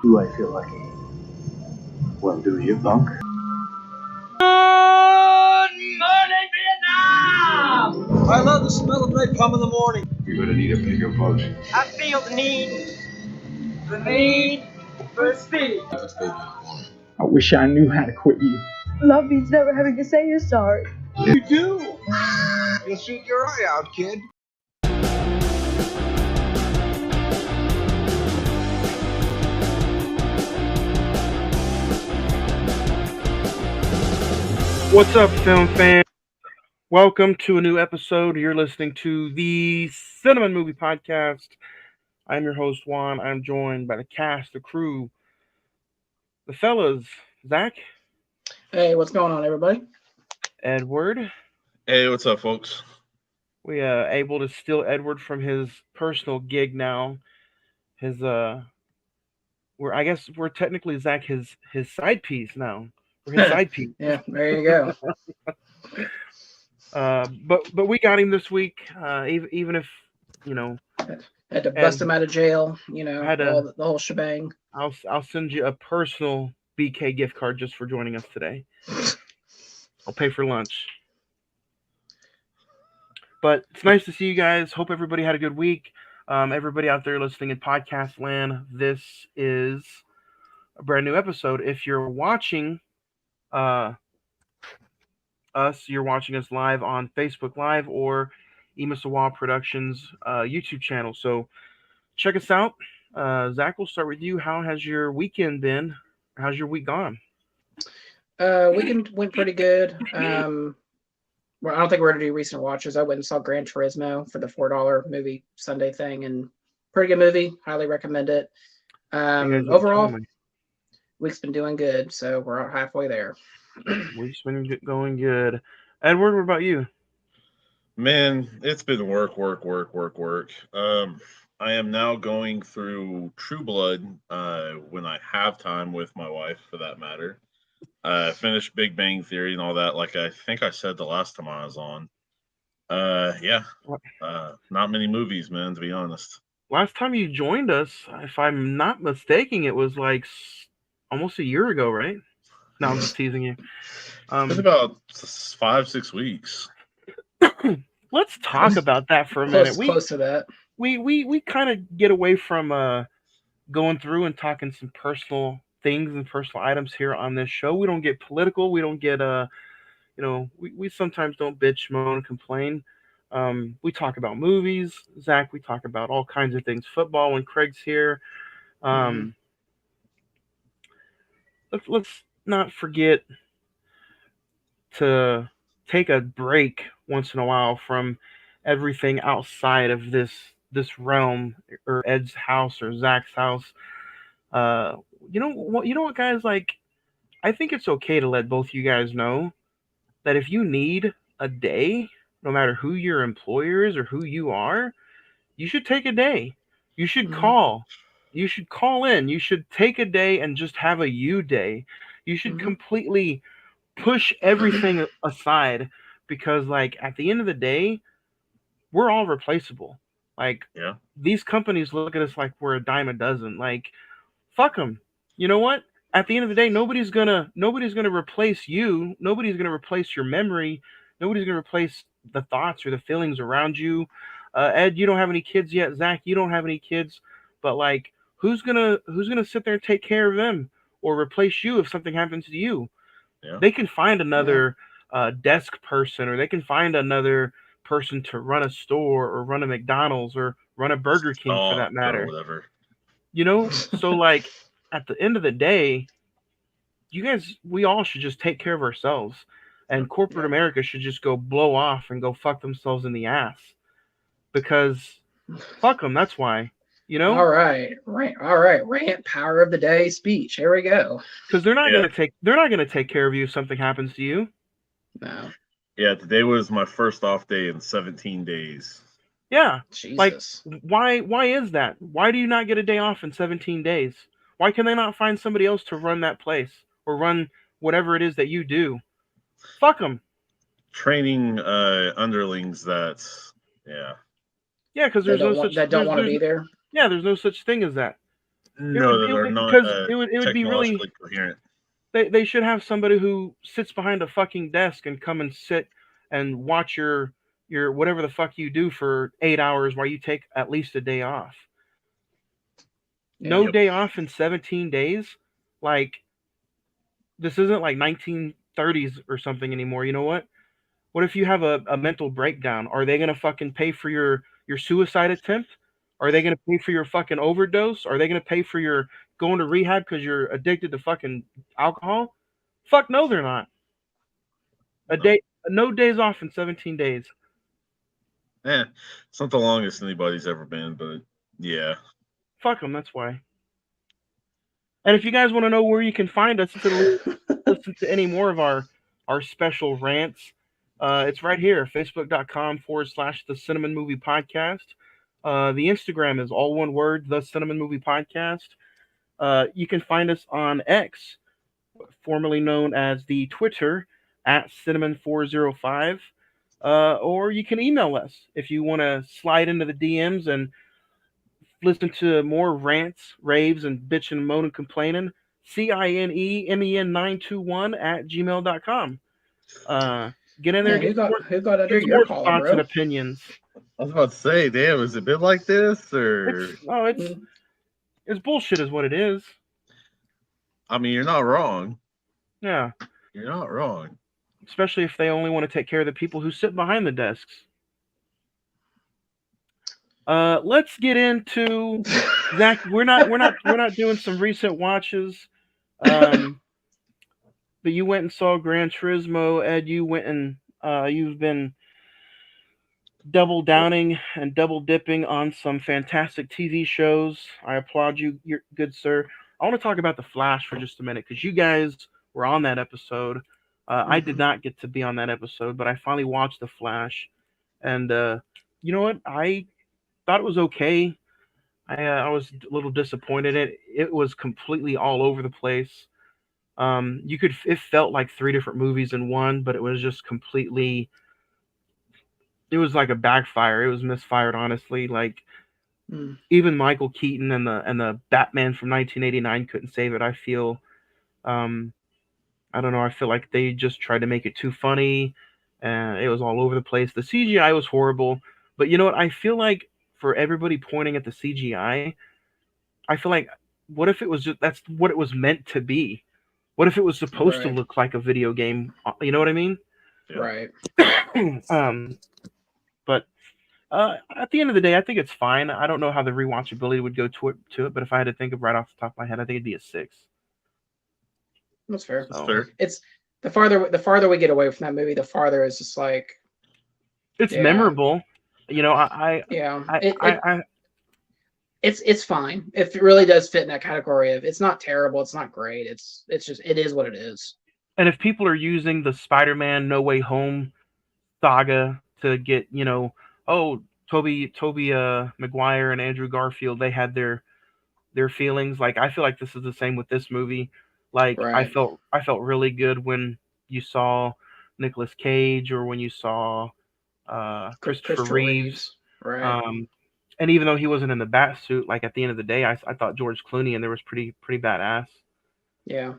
Do I feel lucky? Well, do you, punk? Good morning, Vietnam! I love the smell of napalm in the morning. You're gonna need a bigger boat. I feel the need for speed. I wish I knew how to quit you. Love means never having to say you're sorry. You do. You'll shoot your eye out, kid. What's up, film fans? Welcome to a new episode. You're listening to the Cine-Men Movie Podcast. I'm your host, Juan. I'm joined by the cast, the crew, the fellas, Zach. Hey, what's going on, everybody? Edward. Hey, what's up, folks? We able to steal Edward from his personal gig now. His I guess we're technically Zach his side piece now. We're his side piece. Yeah, there you go. But we got him this week. Even if Had to bust him out of jail. The whole shebang. I'll send you a personal BK gift card just for joining us today. I'll pay for lunch. But it's nice to see you guys. Hope everybody had a good week. Everybody out there listening in podcast land, this is a brand new episode. If you're watching us, you're watching us live on Facebook Live or Emisawa Productions YouTube channel. So check us out. Zach, we'll start with you. How has your weekend been? How's your week gone? Weekend went pretty good. Well, I don't think we're gonna do recent watches. I went and saw Gran Turismo for the $4 movie Sunday thing, and pretty good movie. Highly recommend it. Overall, week's been doing good, so we're halfway there. Week's been going good. Edward, what about you? Man, it's been work. I am now going through True Blood when I have time with my wife, for that matter. Finished Big Bang Theory and all that, like I think I said the last time I was on. Not many movies, man, to be honest. Last time you joined us, if I'm not mistaken, it was like almost a year ago, right? No, I'm just teasing you. It's about 5-6 weeks. Let's talk about that for a minute. Close to that. We kind of get away from going through and talking some personal things and personal items here on this show. We don't get political. We don't get we sometimes don't bitch, moan, complain. We talk about movies. Zach, we talk about all kinds of things. Football when Craig's here. Let's not forget to take a break once in a while from everything outside of this realm, or Ed's house or Zach's house. You know what, guys? Like, I think it's okay to let both you guys know that if you need a day, no matter who your employer is or who you are, you should take a day. You should call. You should call in. You should take a day and just have a you day. You should completely push everything aside, because, like, at the end of the day, we're all replaceable. Like, these companies look at us like we're a dime a dozen. Like, fuck them. You know what? At the end of the day, nobody's gonna replace you. Nobody's gonna replace your memory. Nobody's gonna replace the thoughts or the feelings around you. Ed, you don't have any kids yet. Zach, you don't have any kids. But, like, who's gonna sit there and take care of them or replace you if something happens to you? Yeah. They can find another desk person, or they can find another person to run a store or run a McDonald's or run a Burger King, for that matter. Whatever. So, like, at the end of the day, you guys, we all should just take care of ourselves, and corporate America should just go blow off and go fuck themselves in the ass, because fuck them. That's why, All right. Rant, power of the day speech. Here we go. Because they're not gonna take care of you if something happens to you. No. Yeah, today was my first off day in 17 days. Yeah. Jesus. Like, why is that? Why do you not get a day off in 17 days? Why can they not find somebody else to run that place or run whatever it is that you do? Fuck them. Training underlings that, Yeah, because there's that don't want to be there. Yeah, there's no such thing as that. No, that are not because it would be really. technologically coherent. They should have somebody who sits behind a fucking desk and come and sit and watch your whatever the fuck you do for 8 hours while you take at least a day off. No Yep. day off in 17 days? Like, this isn't like 1930s or something anymore. You know what? What if you have a mental breakdown? Are they gonna fucking pay for your suicide attempt? Are they gonna pay for your fucking overdose? Are they gonna pay for your going to rehab because you're addicted to fucking alcohol? Fuck no, they're not. No days off in 17 days. It's not the longest anybody's ever been, but yeah. Fuck them, that's why. And if you guys want to know where you can find us to listen to any more of our special rants, it's right here, facebook.com/the Cine-Men Movie Podcast. The Instagram is all one word, the Cine-Men Movie Podcast. You can find us on X, formerly known as the Twitter, at Cine-Men405. Or you can email us if you want to slide into the DMs and listen to more rants, raves, and bitching, and moaning, complaining. CINEMEN921@gmail.com. Get in there. Man, who got under get your more collar, thoughts and bro? opinions. I was about to say, damn, has it been like this, or? It's bullshit, is what it is. I mean, you're not wrong. Yeah. You're not wrong. Especially if they only want to take care of the people who sit behind the desks. Let's get into Zach. We're not doing some recent watches. But you went and saw Gran Turismo. Ed, you went and you've been double downing and double dipping on some fantastic TV shows. I applaud you, you're good sir. I want to talk about The Flash for just a minute because you guys were on that episode. I did not get to be on that episode, but I finally watched The Flash, and you know what? I thought it was okay. I was a little disappointed. It was completely all over the place. It felt like 3 different movies in one, but it was just completely. It was like a backfire. It was misfired, honestly. Like even Michael Keaton and the Batman from 1989 couldn't save it. I feel. I don't know. I feel like they just tried to make it too funny, and it was all over the place. The CGI was horrible, but you know what? I feel like for everybody pointing at the CGI, I feel like what if it was just that's what it was meant to be? What if it was supposed to look like a video game? You know what I mean? Right. But at the end of the day, I think it's fine. I don't know how the rewatchability would go to it, but if I had to think of right off the top of my head, I think it'd be a 6. That's fair. That's fair. It's the farther we get away from that movie, the farther it's just like it's memorable. You know, it's fine. It really does fit in that category of it's not terrible, it's not great. It's just it is what it is. And if people are using the Spider-Man No Way Home saga to get, you know, Toby Maguire and Andrew Garfield, they had their feelings. Like I feel like this is the same with this movie. Like I felt really good when you saw Nicolas Cage or when you saw Christopher Reeves. Right. And even though he wasn't in the bat suit, like at the end of the day, I thought George Clooney and there was pretty badass. Yeah.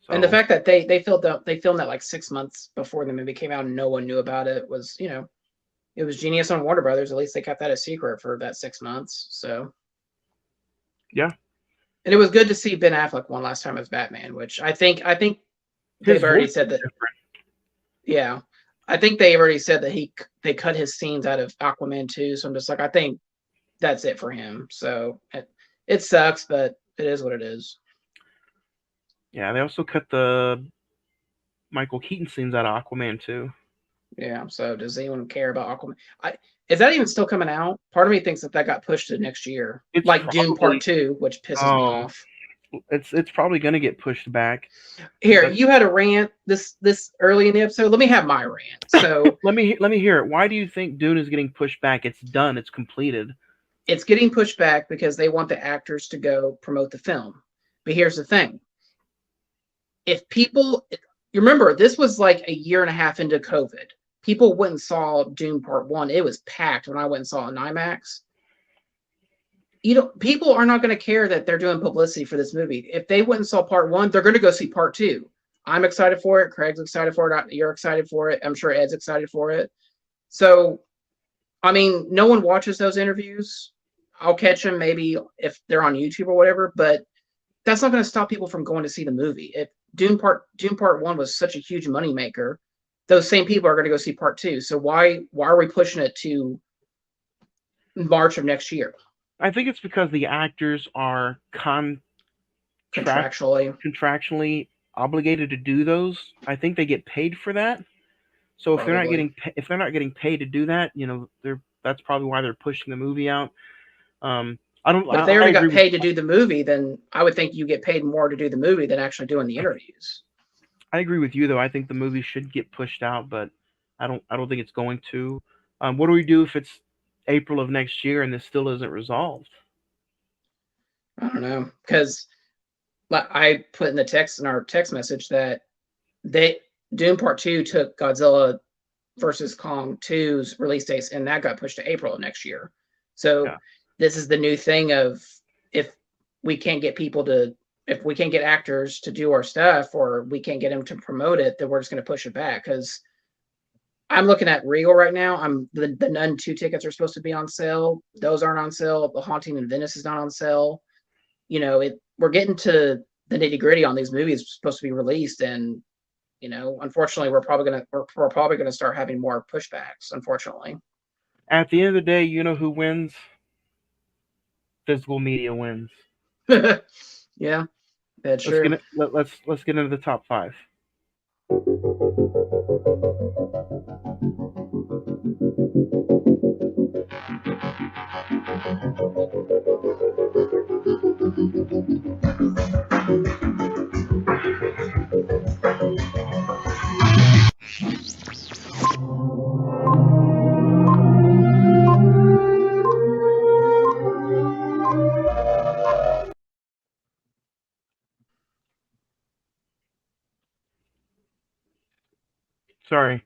So, and the fact that they filmed that like 6 months before the movie came out and no one knew about it was, you know, it was genius on Warner Brothers. At least they kept that a secret for that 6 months. So yeah. And it was good to see Ben Affleck one last time as Batman, which I think they've already said that. Yeah, I think they already said that they cut his scenes out of Aquaman 2. So I'm just like, I think that's it for him. So it sucks, but it is what it is. Yeah, they also cut the Michael Keaton scenes out of Aquaman 2. Yeah. So does anyone care about Aquaman? Is that even still coming out? Part of me thinks that got pushed to next year, like Dune Part 2, which pisses me off. It's probably going to get pushed back. Here, you had a rant this early in the episode. Let me have my rant. So let me hear it. Why do you think Dune is getting pushed back? It's done. It's completed. It's getting pushed back because they want the actors to go promote the film. But here's the thing: if people, you remember, this was like a year and a half into COVID. People went and saw Dune Part 1. It was packed when I went and saw it in IMAX. people are not going to care that they're doing publicity for this movie. If they went and saw part 1, they're going to go see part 2. I'm excited for it. Craig's excited for it. You're excited for it. I'm sure Ed's excited for it. So, I mean, no one watches those interviews. I'll catch them maybe if they're on YouTube or whatever, but that's not going to stop people from going to see the movie. If Dune Part 1 was such a huge moneymaker, those same people are going to go see part 2. So why are we pushing it to March of next year? I think it's because the actors are contractually obligated to do those. I think they get paid for that. So if they're not getting paid to do that, that's probably why they're pushing the movie out. But if they already got paid to do the movie, then I would think you get paid more to do the movie than actually doing the interviews. I agree with you, though. I think the movie should get pushed out, but I don't think it's going to. What do we do if it's April of next year and this still isn't resolved? I don't know, because I put in our text message that Dune Part 2 took Godzilla versus Kong 2's release dates, and that got pushed to April of next year. So this is the new thing of if we can't get actors to do our stuff, or we can't get them to promote it, then we're just going to push it back. Because I'm looking at Regal right now. The Nun 2 tickets are supposed to be on sale. Those aren't on sale. The Haunting in Venice is not on sale. We're getting to the nitty gritty on these movies supposed to be released, and unfortunately, we're probably gonna start having more pushbacks. Unfortunately, at the end of the day, you know who wins? Physical media wins. Yeah, that's true. Let's get into the top 5. Sorry,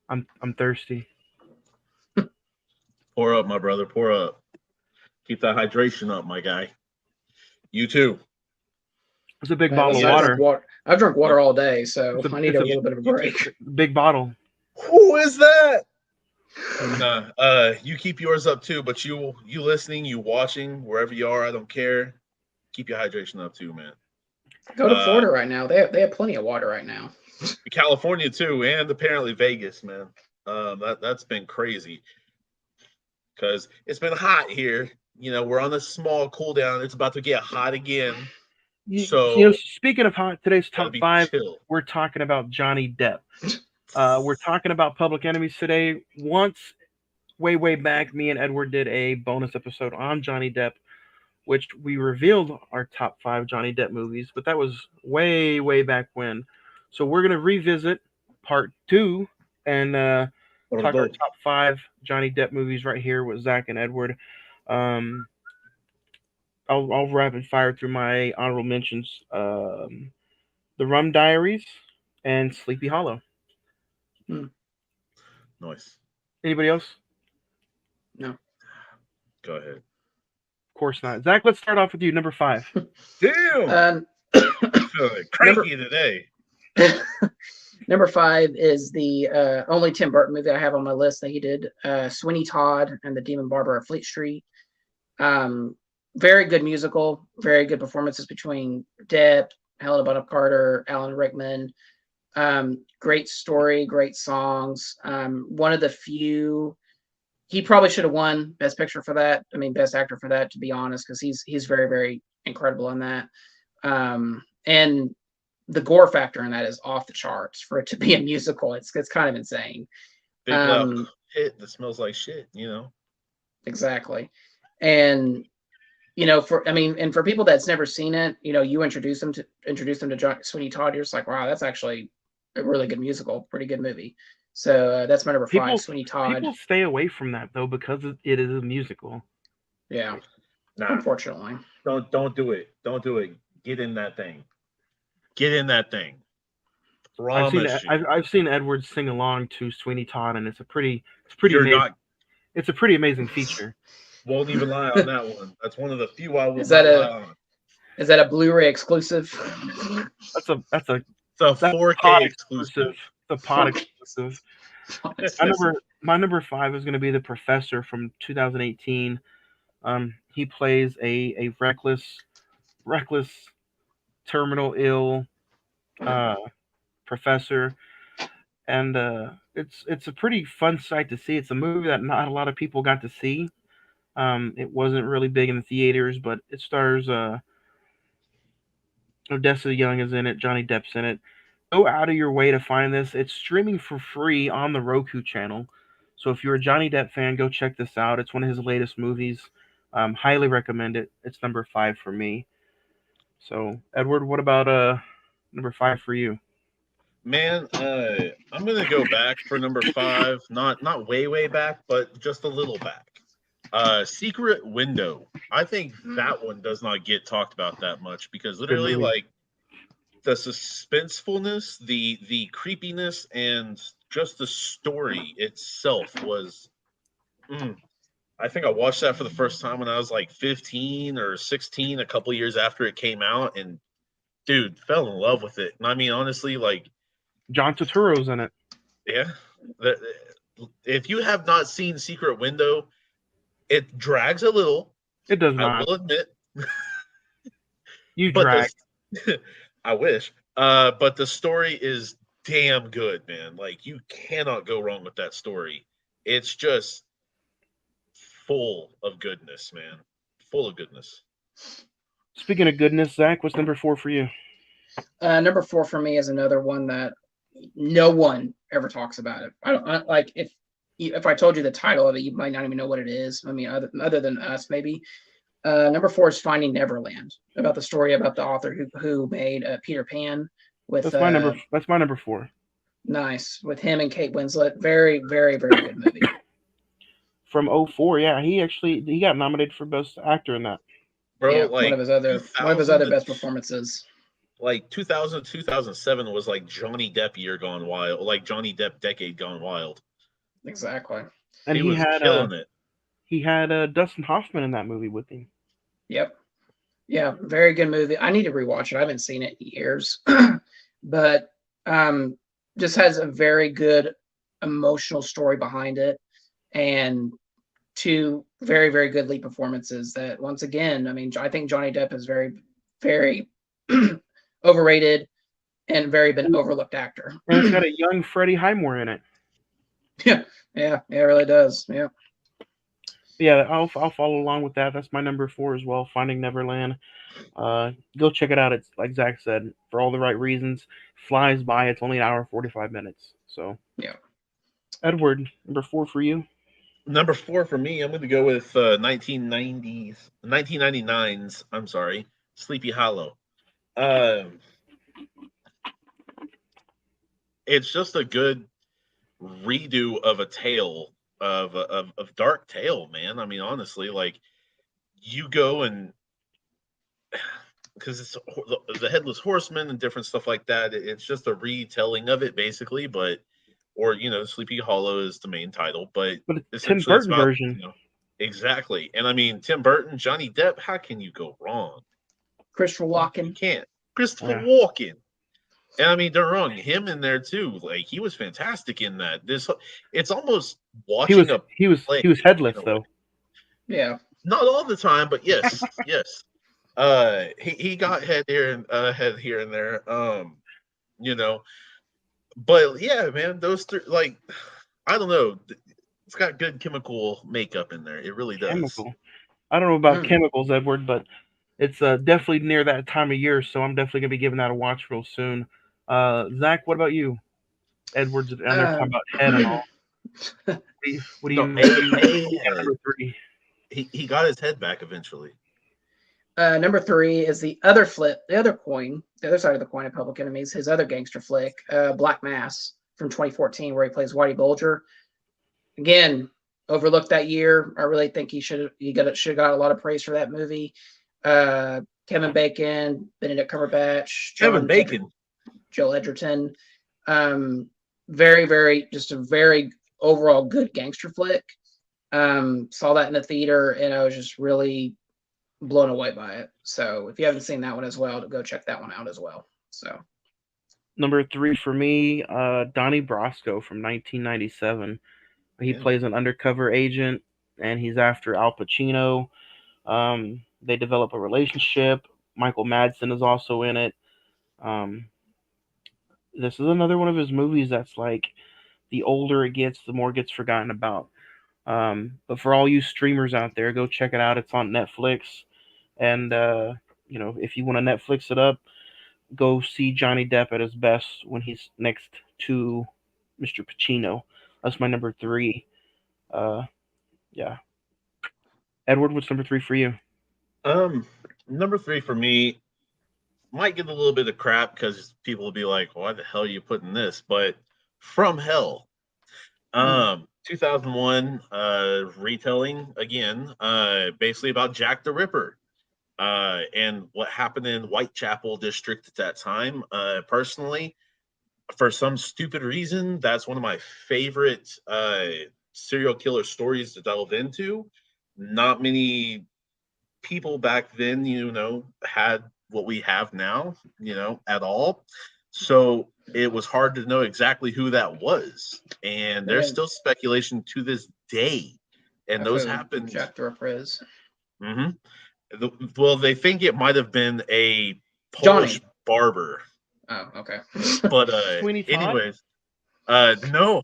I'm thirsty. Pour up, my brother. Pour up. Keep that hydration up, my guy. You too. It's a big bottle of water. I've drunk water all day, so I need a little bit of a break. Big bottle. Who is that? You keep yours up too, but you listening, you watching, wherever you are, I don't care. Keep your hydration up too, man. Go to Florida right now. They have plenty of water right now. California too, and apparently Vegas, man. That's been crazy because it's been hot here. We're on a small cool down. It's about to get hot again. So speaking of hot, today's top 5, we're talking about Johnny Depp. We're talking about Public Enemies today. Once, way back, me and Edward did a bonus episode on Johnny Depp, which we revealed our top 5 Johnny Depp movies, but that was way back when. So we're going to revisit part 2 and talk our top 5 Johnny Depp movies right here with Zach and Edward. I'll rapid fire through my honorable mentions. The Rum Diaries and Sleepy Hollow. Nice. Anybody else? No. Go ahead. Of course not. Zach, let's start off with you. Number 5. Damn. Feeling cranky today. Number 5 is the only Tim Burton movie I have on my list that he did, Sweeney Todd and the Demon Barber of Fleet Street. Very good musical, very good performances between Depp, Helena Bonham Carter, Alan Rickman. Great story, great songs. One of the few, he probably should have won Best Picture for that. I mean, Best Actor for that, to be honest, because he's very incredible in that. And the gore factor in that is off the charts for it to be a musical. It's kind of insane. Big loud hit that smells like shit, Exactly. And for people that's never seen it, you introduce them to Sweeney Todd, you're just like, wow, that's actually a really good musical, pretty good movie. So that's my number 5, Sweeney Todd. People stay away from that though because it is a musical. Yeah. Unfortunately. Don't do it. Don't do it. Get in that thing. I've seen Edward sing along to Sweeney Todd, and it's a pretty amazing feature. Won't even lie on that one. That's one of the few I will Is that not lie on. Is that a Blu-ray exclusive? That's a It's a that's 4K pod exclusive. The pod exclusive. My number 5 is going to be the Professor from 2018. He plays a reckless, terminal ill professor, and it's a pretty fun sight to see. It's a movie that not a lot of people got to see. It wasn't really big in the theaters, but it stars Odessa Young is in it, Johnny Depp's in it. Go out of your way to find this. It's streaming for free on the Roku channel. So if you're a Johnny Depp fan, go check this out. It's one of his latest movies. Highly recommend it. It's number 5 for me. So Edward, what about number 5 for you? Man, I'm gonna go back for number 5. Not way back, but just a little back. Secret Window. I think that one does not get talked about that much because literally, like, the suspensefulness, the creepiness, and just the story itself was. I think I watched that for the first time when I was like 15 or 16, a couple years after it came out, and dude, fell in love with it. And I mean, honestly, like, John Turturro's in it. Yeah, if you have not seen Secret Window, it drags a little. It does I not. will admit. You drag. I wish. But the story is damn good, man. Like, you cannot go wrong with that story. It's just full of goodness, man. Full of goodness. Speaking of goodness, Zach, what's number 4 for you? Number 4 for me is another one that no one ever talks about it. I don't like if I told you the title of it, you might not even know what it is. I mean, other than us, maybe. Number 4 is Finding Neverland, about the story about the author who made Peter Pan. With that's my number 4. Nice, with him and Kate Winslet. Very, very, very good movie. From 2004, yeah, he got nominated for Best Actor in that. Bro, yeah, like one of his other best performances. Like 2000, 2007 was like Johnny Depp year gone wild, like Johnny Depp decade gone wild. Exactly. And he was killing it. He had Dustin Hoffman in that movie with him. Yep. Yeah, very good movie. I need to rewatch it. I haven't seen it in years, but just has a very good emotional story behind it, and 2 very, very good lead performances. That once again, I mean, I think Johnny Depp is very, very overrated and very been overlooked actor. And it's got a young Freddie Highmore in it. Yeah, it really does. Yeah. Yeah, I'll follow along with that. That's my number 4 as well, Finding Neverland. Go check it out. It's like Zach said, for all the right reasons. Flies by. It's only an hour and 45 minutes. So yeah. Edward, number 4 for you. Number 4 for me, I'm going to go with 1999's. I'm sorry, Sleepy Hollow. It's just a good redo of a tale of Dark Tale, man. I mean, honestly, like, you go and because it's the Headless Horseman and different stuff like that. It's just a retelling of it, basically. But Sleepy Hollow is the main title, but it's Tim Burton version. Exactly. And I mean, Tim Burton, Johnny Depp. How can you go wrong? Christopher Walken. You can't. Christopher Walken. And I mean, they're wrong. Him in there too. Like, he was fantastic in that. It's almost watching he was headless though. Yeah. Not all the time, but yes, yes. He got head here and there. But yeah, man, those 3, like, I don't know. It's got good chemical makeup in there. It really does. Chemical. I don't know about chemicals, Edward, but it's definitely near that time of year, so I'm definitely gonna be giving that a watch real soon. Zach, what about you? Edward's talking about head and all. What do you number 3? He got his head back eventually. Number 3 is the other side of the coin of Public Enemies, his other gangster flick, Black Mass from 2014, where he plays Whitey Bulger. Again, overlooked that year. I really think he should have got a lot of praise for that movie. Kevin Bacon, Benedict Cumberbatch, Joel Edgerton. Very, very, just a very overall good gangster flick. Saw that in the theater, and I was just really blown away by it. So if you haven't seen that one as well, go check that one out as well. So Number 3 for me, Donnie Brasco from 1997. He plays an undercover agent, and he's after Al Pacino. They develop a relationship. Michael Madsen is also in it. This is another one of his movies that's like, the older it gets, the more it gets forgotten about. But for all you streamers out there, go check it out. It's on Netflix. And, if you want to Netflix it up, go see Johnny Depp at his best when he's next to Mr. Pacino. That's my number 3. Yeah. Edward, what's number 3 for you? Number 3 for me might get a little bit of crap because people will be like, "Why the hell are you putting this?" But From Hell, 2001 retelling again, basically about Jack the Ripper, and what happened in Whitechapel District at that time. Personally, for some stupid reason, that's one of my favorite serial killer stories to delve into. Not many people back then, had what we have now, at all. So it was hard to know exactly who that was. And there's still speculation to this day. And those happened. Jack the Ripper is. Well, they think it might have been a Polish barber. Oh, okay. But Sweeney Todd? anyways, no.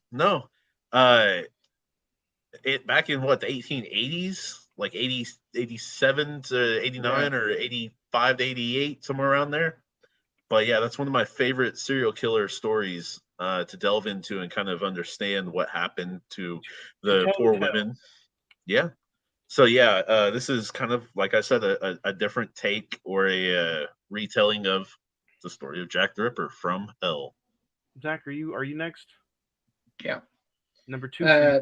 It back in what, the 1880s, like 87 to 89 or 85 to 88, somewhere around there. But yeah, that's one of my favorite serial killer stories to delve into and kind of understand what happened to the poor women. Yeah. So yeah, this is kind of, like I said, a different take or a retelling of the story of Jack the Ripper from Hell. Zach, are you next? Yeah. Number 2.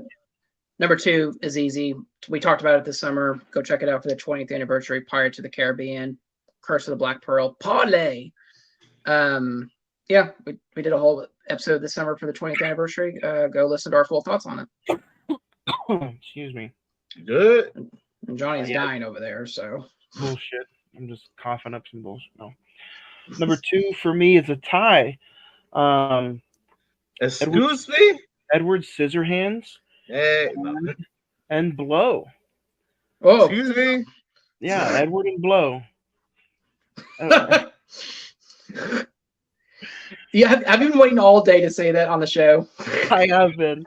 Number 2 is easy. We talked about it this summer. Go check it out for the 20th anniversary. Pirates of the Caribbean, Curse of the Black Pearl, Parlay. Yeah, we did a whole episode this summer for the 20th anniversary. Go listen to our full thoughts on it. Excuse me. Good. And Johnny's dying over there, so. Bullshit. I'm just coughing up some bullshit. No. Number 2 for me is a tie. Excuse me? Edward Scissorhands. Hey, and Blow. Oh. Excuse me? Yeah, Edward and Blow. Yeah, I've been waiting all day to say that on the show. I have been.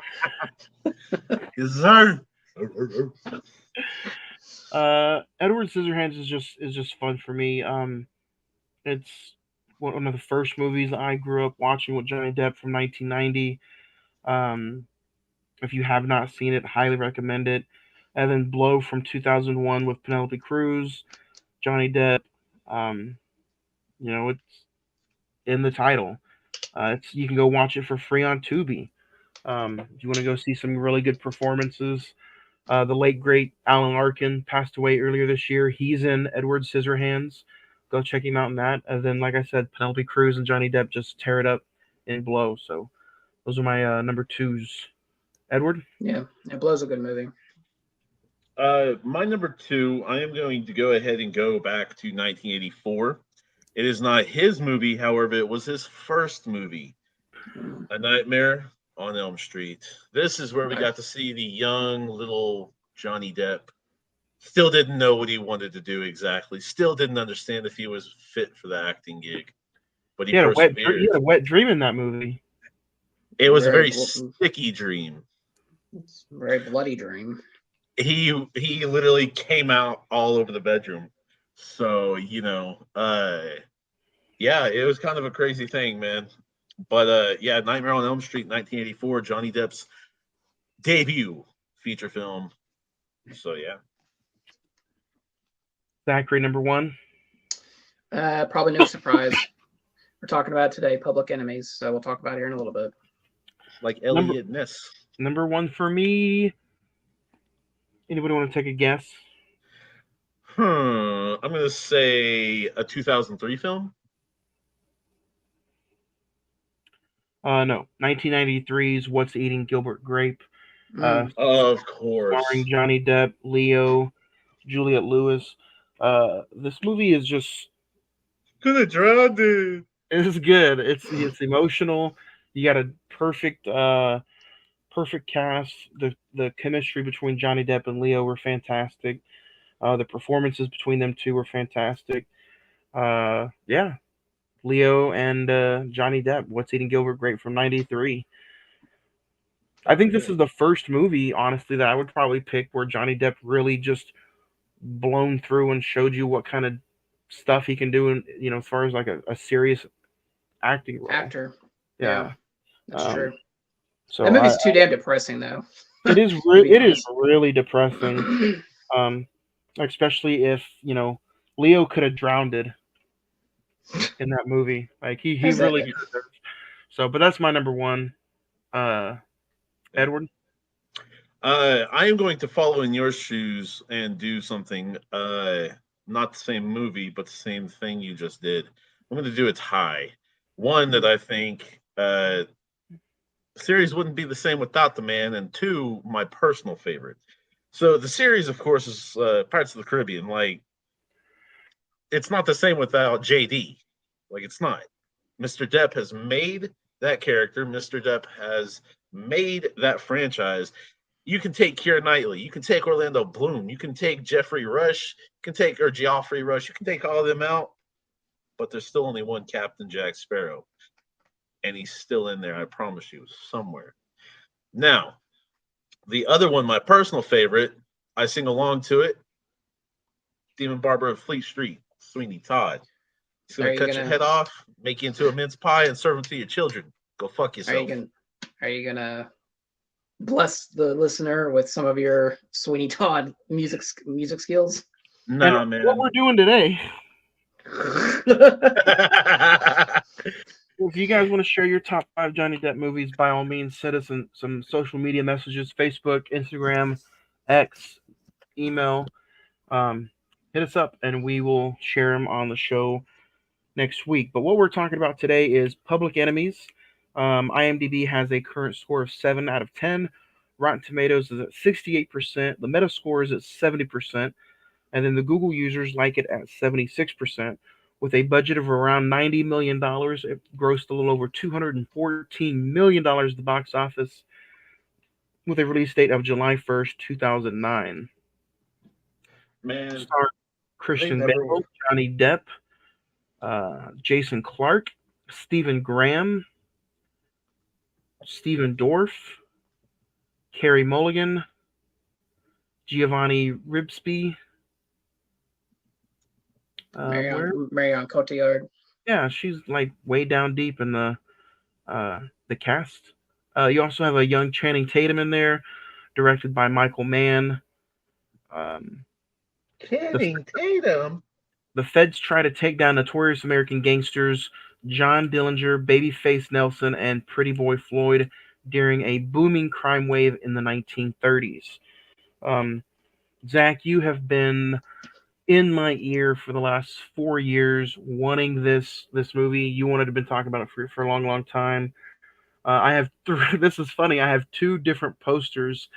Yes, sir. Edward Scissorhands is just fun for me. It's one of the first movies I grew up watching with Johnny Depp from 1990. If you have not seen it, highly recommend it. And then Blow from 2001 with Penelope Cruz, Johnny Depp. It's in the title. You can go watch it for free on Tubi. If you want to go see some really good performances, the late great Alan Arkin passed away earlier this year. He's in Edward Scissorhands. Go check him out in that. And then, like I said, Penelope Cruz and Johnny Depp just tear it up in Blow. So those are my number 2s. Edward? Yeah, Blow's a good movie. My number 2, I am going to go ahead and go back to 1984. It is not his movie, however, it was his first movie, A Nightmare on Elm Street. This is where we got to see the young little Johnny Depp. Still didn't know what he wanted to do exactly. Still didn't understand if he was fit for the acting gig. But he had a wet dream in that movie. It was a very sticky dream. It's a very bloody dream. He literally came out all over the bedroom. So, yeah, it was kind of a crazy thing, man. But yeah, Nightmare on Elm Street, 1984, Johnny Depp's debut feature film. So yeah. Zachary, number 1. Probably no surprise. We're talking about today, Public Enemies. So we'll talk about it here in a little bit. Like Elliot Ness. Number 1 for me. Anybody want to take a guess? I'm going to say a 2003 film. No. 1993's What's Eating Gilbert Grape. Of course. Starring Johnny Depp, Leo, Juliette Lewis. This movie is just Could have drowned it. it's good. It's emotional. You got a perfect cast. The chemistry between Johnny Depp and Leo were fantastic. The performances between them two were fantastic. Yeah, Leo and Johnny Depp. What's Eating Gilbert Grape from '93. I think this is the first movie, honestly, that I would probably pick where Johnny Depp really just blown through and showed you what kind of stuff he can do, in as far as like a serious acting role. Actor. Yeah, that's true. So that movie's too damn depressing, though. It is really depressing. Especially if Leo could have drowned it in that movie. Like he really deserves. So, but that's my number one. Edward. I am going to follow in your shoes and do something. Not the same movie, but the same thing you just did. I'm going to do a tie. One that I think series wouldn't be the same without the man, and two, my personal favorite. So the series, of course, is Pirates of the Caribbean. Like, it's not the same without JD. Like, it's not. Mr. Depp has made that character. Mr. Depp has made that franchise. You can take Keira Knightley. You can take Orlando Bloom. You can take Geoffrey Rush. You can take Geoffrey Rush. You can take all of them out. But there's still only one Captain Jack Sparrow. And he's still in there, I promise you, somewhere. Now, the other one, my personal favorite, I sing along to it. Demon Barber of Fleet Street, Sweeney Todd. He's going to cut your head off, make you into a mince pie, and serve them to your children. Go fuck yourself. Are you gonna bless the listener with some of your Sweeney Todd music skills? No, man. What we're doing today. If you guys want to share your top 5 Johnny Depp movies, by all means, send us some social media messages: Facebook, Instagram, X, email. Hit us up, and we will share them on the show next week. But what we're talking about today is Public Enemies. IMDb has a current score of 7 out of 10. Rotten Tomatoes is at 68%. The Metascore is at 70%. And then the Google users like it at 76%. With a budget of around $90 million, it grossed a little over $214 million at the box office with a release date of July 1st, 2009. Man, Star Christian Bale, Johnny Depp, Jason Clarke, Stephen Graham, Stephen Dorff, Carey Mulligan, Giovanni Ribisi, Marion Cotillard. Yeah, she's like way down deep in the cast. You also have a young Channing Tatum in there, directed by Michael Mann. Channing Tatum. The feds try to take down notorious American gangsters John Dillinger, Babyface Nelson, and Pretty Boy Floyd during a booming crime wave in the 1930s. Zach, you have been in my ear for the last 4 years wanting this movie. You wanted to been talking about it for a long time. I have this is funny. I have 2 different posters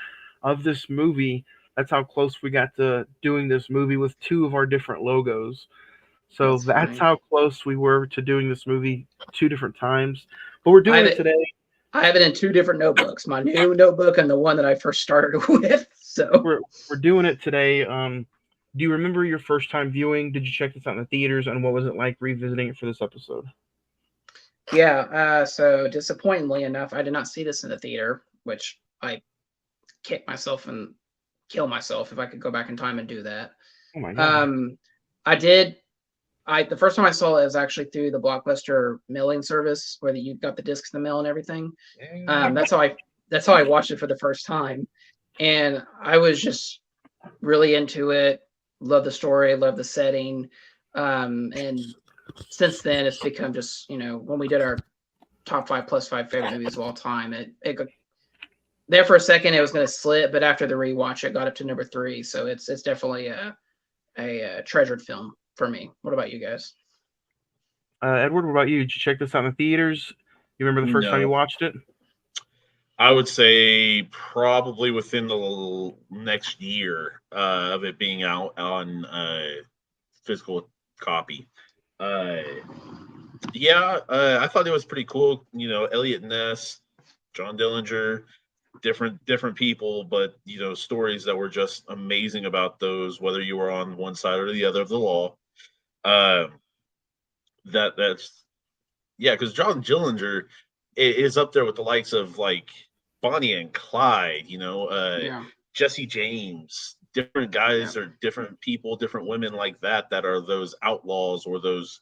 of this movie. That's how close we got to doing this movie with 2 of our different logos. So that's how close we were to doing this movie 2 different times. But we're doing it today. I have it in 2 different notebooks. My new notebook and the one that I first started with. So we're doing it today. Do you remember your first time viewing? Did you check this out in the theaters? And what was it like revisiting it for this episode? Yeah. So disappointingly enough, I did not see this in the theater, which I kick myself and kill myself if I could go back in time and do that. Oh my God. I did. The first time I saw it was actually through the Blockbuster mailing service where you got the discs in the mail and everything. That's how I watched it for the first time. And I was just really into it. Love the story, love the setting. And since then it's become just, when we did our top 5 plus 5 favorite movies of all time, it there for a second it was going to slip, but after the rewatch it got up to number 3. So it's definitely a treasured film for me. What about you guys? Edward, what about you? Did you check this out in the theaters? You remember the first time you watched it? I would say probably within the next year of it being out on physical copy. Uh, yeah, I thought it was pretty cool. You know, Elliot Ness, John Dillinger, different people, but you know, stories that were just amazing about those, whether you were on one side or the other of the law. Um, that's yeah, because John Dillinger is up there with the likes of like Bonnie and Clyde, you know, Yeah. Jesse James, different Yeah. guys or different people, different women like that are those outlaws or those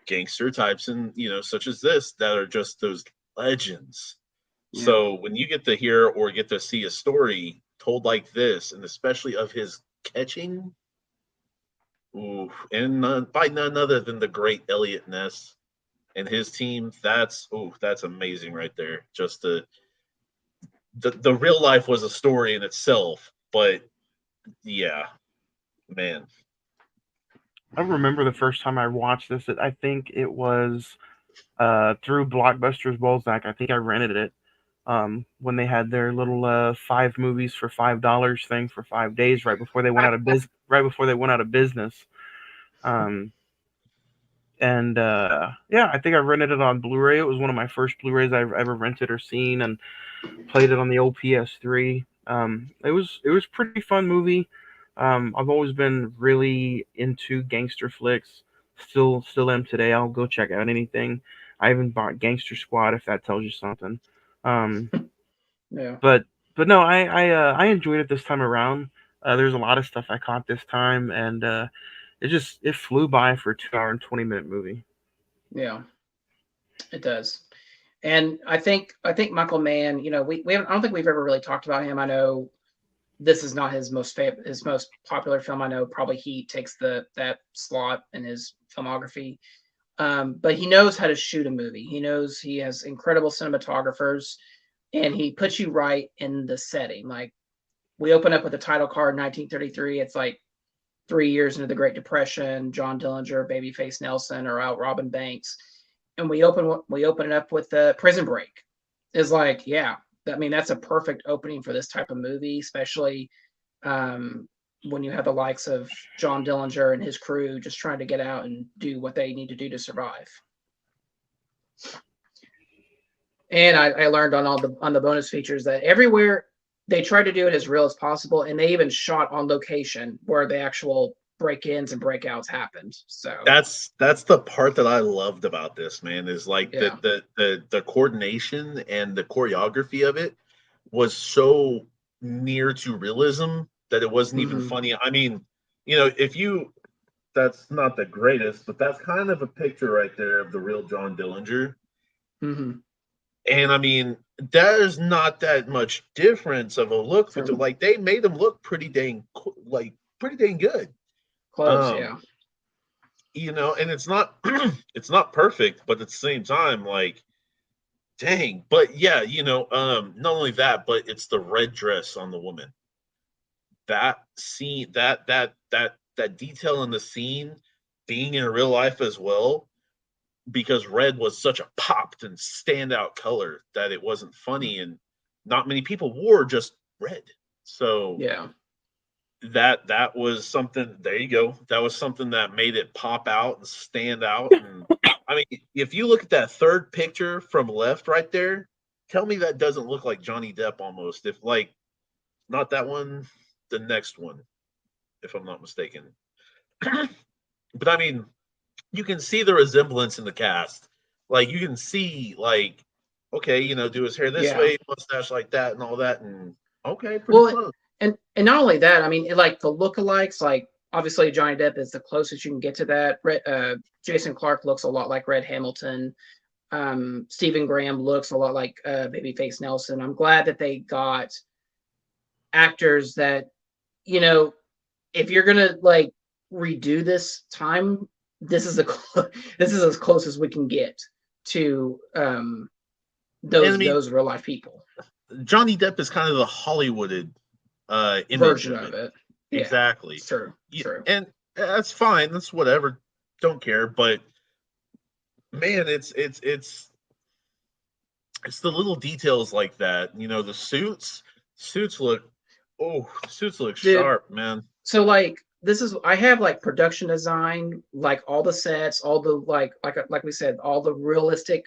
gangster types, and you know, such as this, that are just those legends. Yeah. So when you get to hear or get to see a story told like this, and especially of his catching, ooh, and by none other than the great Elliot Ness and his team, that's amazing right there. Just the real life was a story in itself, but yeah, man. I remember the first time I watched this. I think it was through Blockbuster's Balzac. I think I rented it when they had their little 5 movies for $5 thing for 5 days right before they went out of business. Um, and yeah, I think I rented it on Blu-ray. It was one of my first Blu-rays I've ever rented or seen, and played it on the old PS3. It was pretty fun movie. I've always been really into gangster flicks. Still am today. I'll go check out anything. I even bought Gangster Squad, if that tells you something. Um, Yeah. but no, I enjoyed it this time around. There's a lot of stuff I caught this time, and it flew by for a 2 hour and 20 minute movie. Yeah. It does. And I think Michael Mann, we haven't, I don't think we've ever really talked about him. I know this is not his most popular film. I know probably Heat takes that slot in his filmography. But he knows how to shoot a movie. He knows he has incredible cinematographers, and he puts you right in the setting. Like, we open up with the title card, 1933. It's like 3 years into the Great Depression. John Dillinger, Babyface Nelson are out robbing banks, and we open it up with the Prison Break. Is like, yeah, I mean, that's a perfect opening for this type of movie, especially when you have the likes of John Dillinger and his crew just trying to get out and do what they need to do to survive. And I learned on the bonus features that everywhere they try to do it as real as possible, and they even shot on location where the actual break-ins and breakouts happened. So That's the part that I loved about this, man, is like Yeah. the coordination and the choreography of it was so near to realism that it wasn't even Mhm. funny. I mean, you know, if you that's not the greatest, but that's kind of a picture right there of the real John Dillinger. Mhm. And I mean, there's not that much difference of a look, but From like they made him look pretty dang good. close, yeah. You know, and it's not it's not perfect, but at the same time, like, dang. But yeah, you know, not only that, but it's the red dress on the woman. That scene, that detail in the scene being in real life as well, because red was such a popped and standout color that it wasn't funny, and not many people wore just red. So Yeah. that was something. There you go. That was something that made it pop out and stand out. And I mean, if you look at that third picture from left right there, tell me that doesn't look like Johnny Depp almost. If like not that one, the next one, if I'm not mistaken. But I mean, you can see the resemblance in the cast. Like you can see, like, okay, you know, do his hair this Yeah. way, mustache like that, and all that, and okay, pretty Well, close. and not only that, I mean, like the lookalikes, like obviously Johnny Depp is the closest you can get to that. Jason Clarke looks a lot like Red Hamilton. Stephen Graham looks a lot like Babyface Nelson. I'm glad that they got actors that, you know, if you're gonna like redo this time, this is this is as close as we can get to And I mean, those real life people Johnny Depp is kind of the Hollywooded image version of of it. it. Yeah, Exactly. it's true. Yeah, True. and that's fine. That's whatever. Don't care. But man, it's it's the little details like that. The suits look Dude, sharp, man. so like I have like production design, like all the sets, all the like we said, all the realistic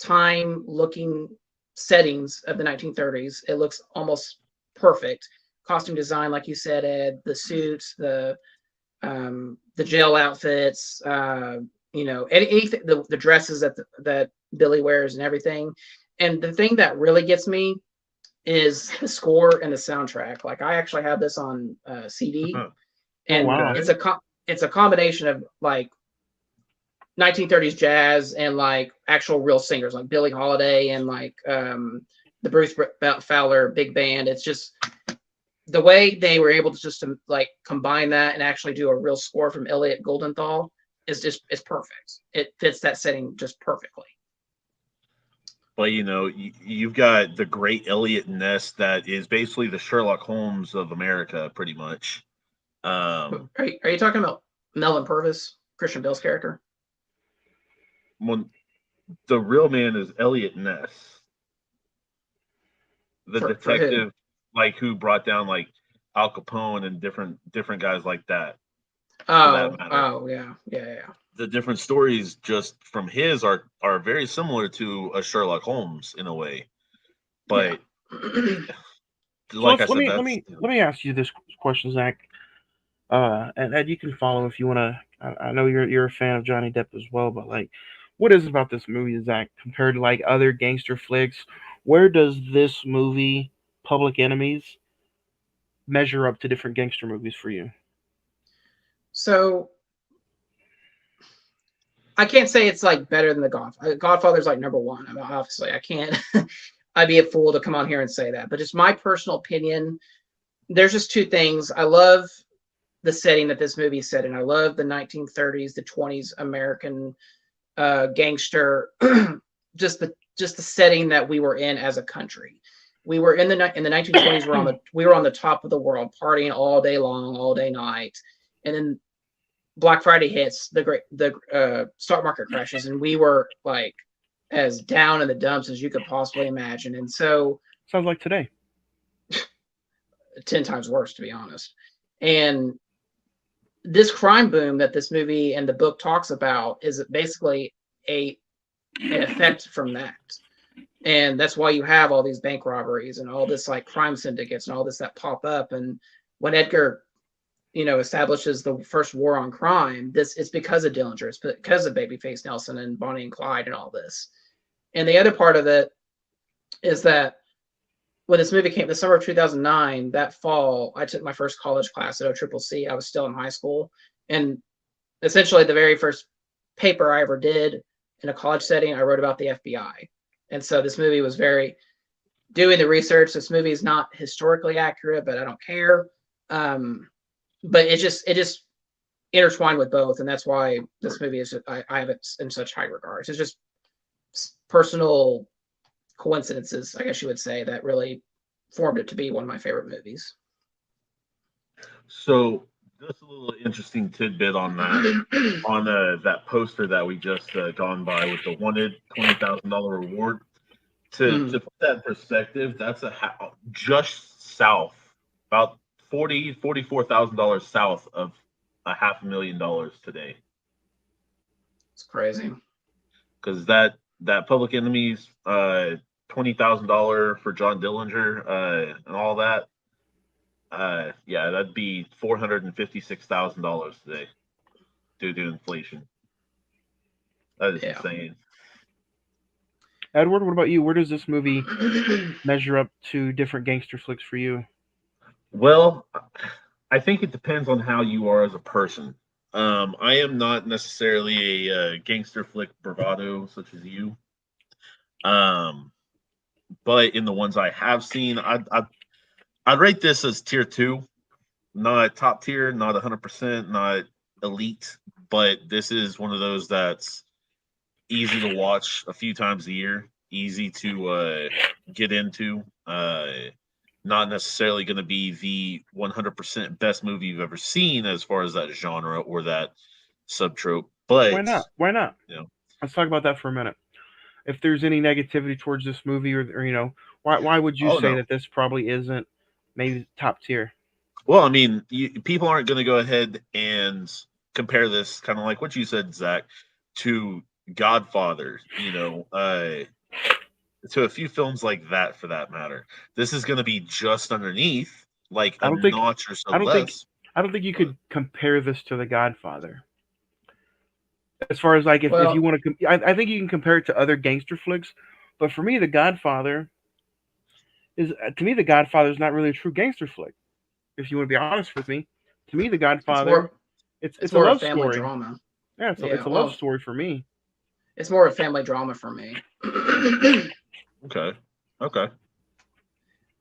time looking settings of the 1930s. It looks almost perfect. Costume design, like you said, Ed, the suits, the jail outfits, anything, the dresses that Billy wears and everything. And the thing that really gets me is the score and the soundtrack. Like I actually have this on CD, and wow. it's a combination of like 1930s jazz and like actual real singers like Billie Holiday and like the Bruce Fowler big band. It's just the way they were able to just like combine that and actually do a real score from Elliot Goldenthal it's perfect. It fits that setting just perfectly. But you've got the great Elliot Ness that is basically the Sherlock Holmes of America, pretty much. Are you talking about Melvin Purvis, Christian Bale's character? When the real man is Elliot Ness, the detective, like who brought down like Al Capone and different guys like that. Oh, yeah. The different stories just from his are very similar to a Sherlock Holmes in a way, but like I said, let me ask you this question, Zach. And Ed, you can follow if you want to. I know you're a fan of Johnny Depp as well, but like, what is it about this movie, Zach, compared to like other gangster flicks? Where does this movie, Public Enemies, measure up to different gangster movies for you? So I can't say it's like better than the Godfather. Godfather's like number one. I mean, obviously, I can't. I'd be a fool to come on here and say that. But just my personal opinion, there's just two things. I love the setting that this movie is set in. I love the 1930s, the 20s American gangster. just the setting that we were in as a country. We were in the 1920s. We were on the top of the world, partying all day long, all day night, and then Black Friday hits, the stock market crashes, and we were like as down in the dumps as you could possibly imagine. And so sounds like today, 10 times worse, to be honest. And this crime boom that this movie and the book talks about is basically an effect from that. And that's why you have all these bank robberies and all this like crime syndicates and all this that pop up. And when Edgar establishes the first war on crime, it's because of Dillinger, it's because of Babyface Nelson and Bonnie and Clyde and all this. And the other part of it is that when this movie came, the summer of 2009, that fall, I took my first college class at OCCC. I was still in high school. And essentially the very first paper I ever did in a college setting, I wrote about the FBI. And so this movie was doing the research. This movie is not historically accurate, but I don't care. But it just intertwined with both, and that's why this movie is. I have it in such high regards. It's just personal coincidences, I guess you would say, that really formed it to be one of my favorite movies. So, just a little interesting tidbit on that, on that poster that we just gone by with the wanted $20,000 reward. To put that in perspective, that's just south, about $44,000 south of $500,000 today. It's crazy. Because that Public Enemies, $20,000 for John Dillinger, and all that. Yeah, that'd be $456,000 today due to inflation. That is insane. Edward, what about you? Where does this movie measure up to different gangster flicks for you? Well, I think it depends on how you are as a person. I am not necessarily a gangster flick bravado such as you. But in the ones I have seen, I'd rate this as tier 2, not top tier, not 100%, not elite, but this is one of those that's easy to watch a few times a year, easy to get into. Not necessarily going to be the 100% best movie you've ever seen as far as that genre or that subtrope, but why not? Let's talk about that for a minute. if there's any negativity towards this movie, or why would you Oh say no. that this probably isn't maybe top tier? Well, I mean, people aren't going to go ahead and compare this, kind of like what you said, Zach, to Godfather. To a few films like that, for that matter. This is going to be just underneath, like I a don't think notch or so I don't think less. I don't think you But could compare this to The Godfather. As far as like if you Well, want to, I think you can compare it to other gangster flicks, but for me, The Godfather is to me The Godfather is not really a true gangster flick. If you want to be honest with me, to me, The it's Godfather, more it's it's a more a love family story. drama. Yeah, Yeah, it's a love well, story for me. it's more a family drama for me. okay, okay,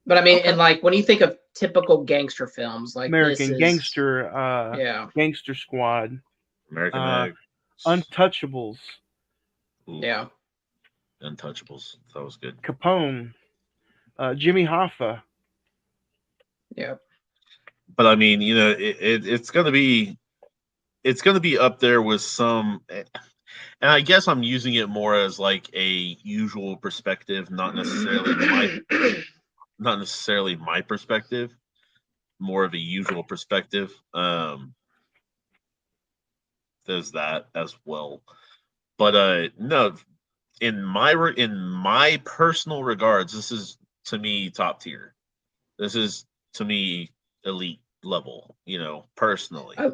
But I mean, okay. and like when you think of typical gangster films, like this American is, Gangster, yeah, Gangster Squad, American uh, X. Untouchables, Ooh, yeah, Untouchables. That was good. Capone, Jimmy Hoffa. yeah. But I mean, it's going to be up there with some, and I guess I'm using it more as like a usual perspective, not necessarily my perspective, more of a usual perspective. There's that as well. But no, in my personal regards, this is to me top tier. This is to me elite level, personally. I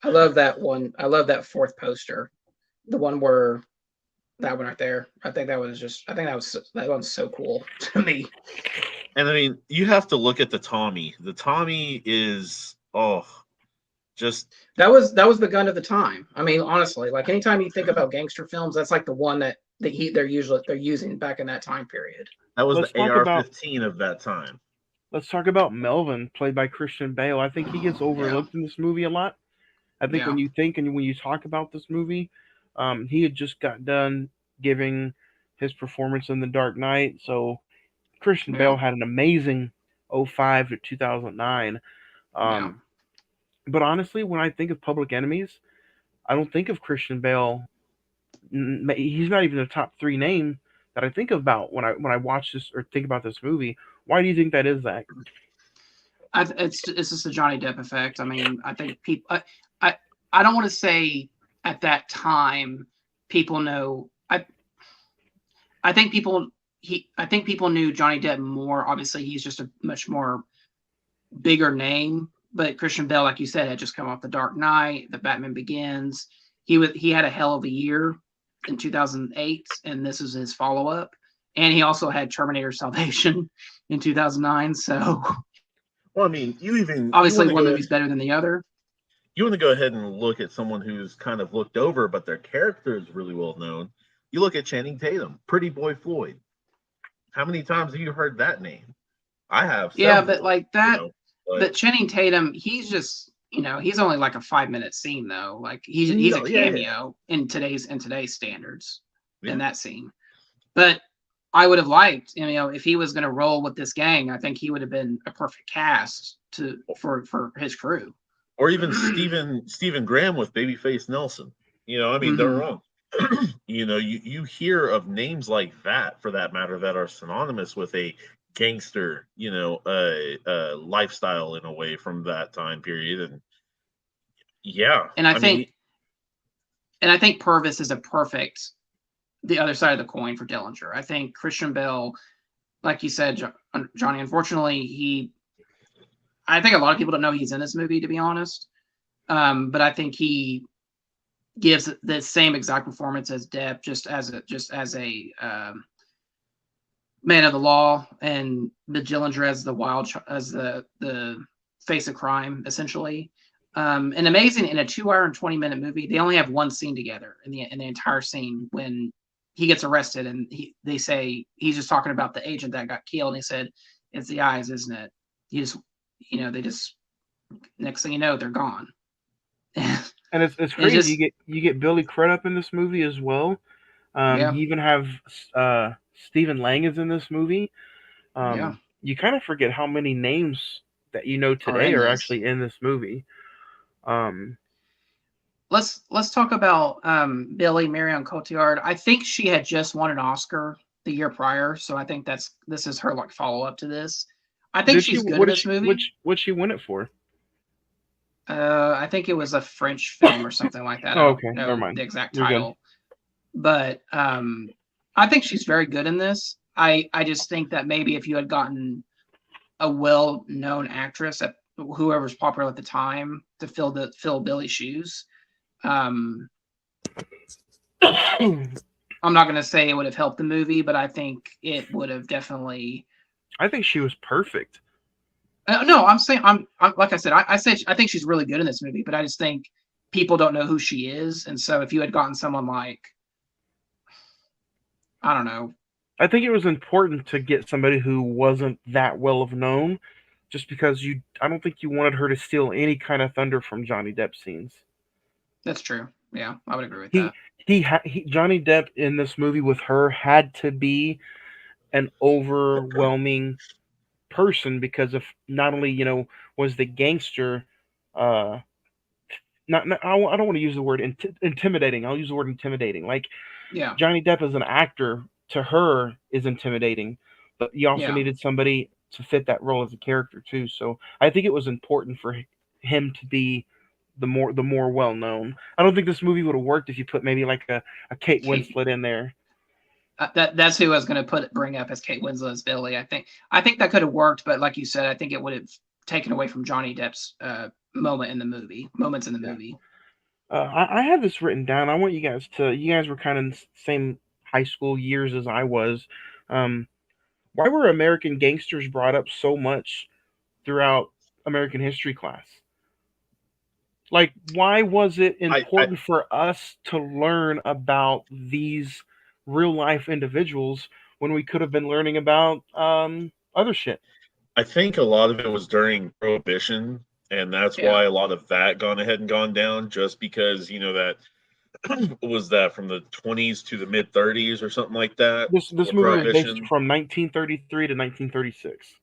I love that one. I love that fourth poster, the one where that one right there. I think that was just. I think that one's so cool to me. And I mean, you have to look at the Tommy. The Tommy is just That was the gun of the time. I mean, honestly, like anytime you think about gangster films, that's like the one they're using back in that time period. that was Let's the talk about AR-15 of that time. let's talk about Melvin, played by Christian Bale. I think he gets Yeah, overlooked in this movie a lot. I think yeah, when you think and when you talk about this movie, he had just got done giving his performance in The Dark Knight. So Christian yeah, Bale had an amazing '05 to 2009. yeah. Um, but honestly, when I think of Public Enemies, I don't think of Christian Bale. He's not even the top three name that I think about when I watch this or think about this movie. Why do you think that is, Zach? It's just a Johnny Depp effect. I mean, I think people. I don't want to say at that time people know. I think people knew Johnny Depp more. Obviously, he's just a much more bigger name. But Christian Bale, like you said, had just come off The Dark Knight, The Batman Begins. He had a hell of a year in 2008, and this is his follow up. And he also had Terminator Salvation in 2009. So Well, I mean, you obviously want to one go movie's better than the other. ahead and look at someone who's kind of looked over, but their character is really well known. You look at Channing Tatum, Pretty Boy Floyd. How many times have you heard that name? I have Yeah, but several. like that, But but Channing Tatum, he's just he's only like a 5 minute scene though. Like he's a no, yeah, cameo in today's standards yeah. in that scene. But I would have liked, if he was going to roll with this gang, I think he would have been a perfect cast for his crew. Or even Stephen Graham with Babyface Nelson. I mean, they're Hmm. wrong. You hear of names like that, for that matter, that are synonymous with a gangster, lifestyle in a way from that time period. And yeah, And I I mean, think Purvis is the other side of the coin for Dillinger. I think Christian Bale, like you said, Johnny, unfortunately, I think a lot of people don't know he's in this movie, to be honest. But I think he gives the same exact performance as Depp, just as a man of the law, and the Dillinger as the face of crime, essentially. And amazing, in a 2 hour and 20 minute movie, they only have one scene together in the entire scene when he gets arrested, and they say he's just talking about the agent that got killed, and he said, "It's the eyes, isn't it?" He just, they just, next thing you know, they're gone. And it's It's crazy. just, You get Billy Crudup in this movie as well. yeah, You even have Stephen Lang is in this movie. yeah, You kind of forget how many names that you know are today in are this. actually in this movie. Um, let's talk about Billy Marion Cotillard. I think she had just won an Oscar the year prior, so I think this is her like follow up to this. I think she's good in this movie. What'd she win it for? I think it was a French film or something like that. Oh, I okay. don't Never know mind. the exact You're good. title, but I think she's very good in this. I just think that maybe if you had gotten a well-known actress, at whoever's popular at the time, to fill Billy's shoes, I'm not going to say it would have helped the movie, but I think it would have definitely. I think she was perfect. No, I'm saying I'm like I said, I think she's really good in this movie, but I just think people don't know who she is, and so if you had gotten someone like, I don't know. I think it was important to get somebody who wasn't that well of known, just because I don't think you wanted her to steal any kind of thunder from Johnny Depp scenes. That's true. Yeah, I would agree with that. Johnny Depp in this movie with her had to be an overwhelming person, because of not only was the gangster, I don't want to use the word intimidating. I'll use the word intimidating. Like, yeah, Johnny Depp as an actor to her is intimidating, but you also needed somebody to fit that role as a character too. So I think it was important for him to be the more well known. I don't think this movie would have worked if you put maybe like a Kate Winslet in there. That's who I was going to bring up as Kate Winslet as Billy. I think that could have worked, but like you said, I think it would have taken away from Johnny Depp's moments in the movie. I had this written down. I want you guys were kind of in the same high school years as I was. Why were American gangsters brought up so much throughout American history class? Like, why was it important for us to learn about these real life individuals when we could have been learning about other shit? I think a lot of it was during Prohibition, and that's why a lot of that gone ahead and gone down, just because that was that from the 20s to the mid 30s or something like that. This movie was based from 1933 to 1936.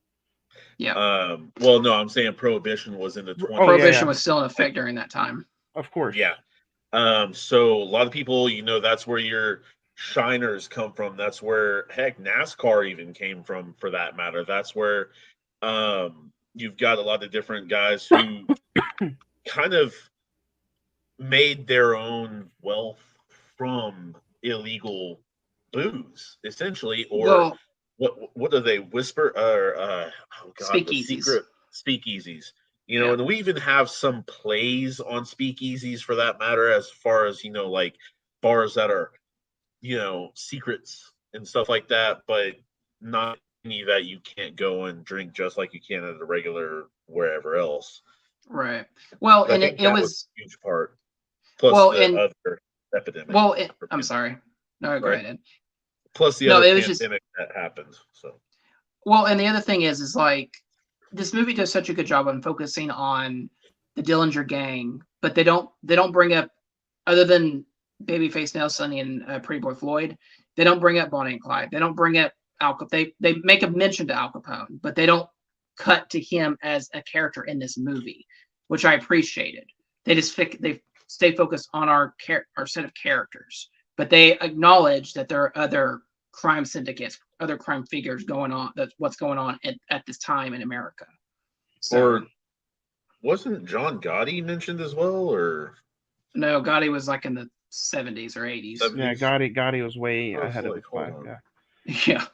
Yeah. Well, no, I'm saying Prohibition was in the 20s. Prohibition was still in effect during that time. Of course. Yeah. So a lot of people, that's where your shiners come from. That's where, heck, NASCAR even came from, for that matter. That's where you've got a lot of different guys who kind of made their own wealth from illegal booze, essentially, or what do they whisper? Or speakeasies. Speakeasies. And we even have some plays on speakeasies, for that matter, as far as like bars that are secrets and stuff like that, but not any that you can't go and drink just like you can at a regular wherever else. Right. Well, and it was a huge part. Plus other epidemic. Well, I'm sorry. No, go ahead. Plus the other pandemic that happened. So. Well, and the other thing is like, this movie does such a good job on focusing on the Dillinger gang, but they don't bring up, other than Babyface Nelson and Pretty Boy Floyd, they don't bring up Bonnie and Clyde. They don't bring up Al Capone. They make a mention to Al Capone, but they don't cut to him as a character in this movie, which I appreciated. They stay focused on our set of characters, but they acknowledge that there are other crime syndicates, other crime figures going on. That's what's going on at this time in America. So, or wasn't John Gotti mentioned as well? Or no, Gotti was like in the 70s or 80s. Yeah, Gotti was way ahead of his time. Yeah.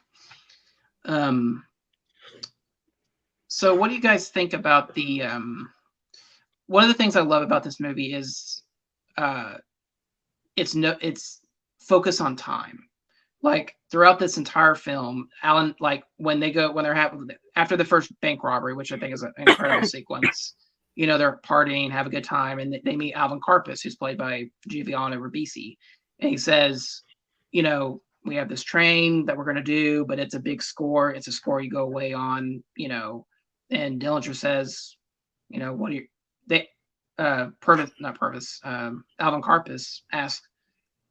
So what do you guys think about the one of the things I love about this movie is it's focus on time. Like throughout this entire film, Alan, like when they're having after the first bank robbery, which I think is an incredible sequence, they're partying, have a good time, and they meet Alvin Karpis, who's played by Giuliano Ribisi, and he says, we have this train that we're going to do, but it's a big score. It's a score you go away on, and Dillinger says, what are you, Alvin Karpis asks,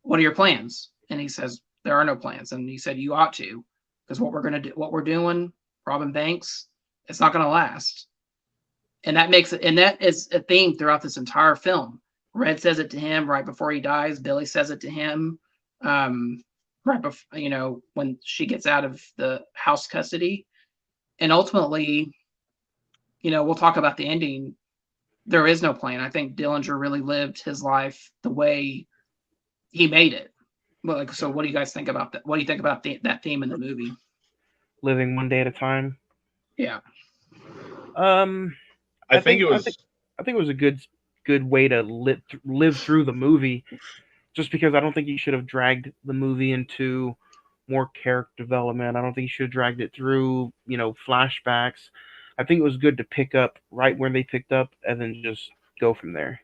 what are your plans? And he says, there are no plans. And he said, you ought to, because what we're doing, robbing banks, it's not going to last. And that is a theme throughout this entire film. Red says it to him right before he dies. Billy says it to him right before, when she gets out of the house custody. And ultimately, we'll talk about the ending. There is no plan. I think Dillinger really lived his life the way he made it. Well, so what do you guys think about that? What do you think about that theme in the movie? Living one day at a time. Yeah. I think it was a good way to live through the movie, just because I don't think you should have dragged the movie into more character development. I don't think you should have dragged it through, flashbacks. I think it was good to pick up right where they picked up and then just go from there.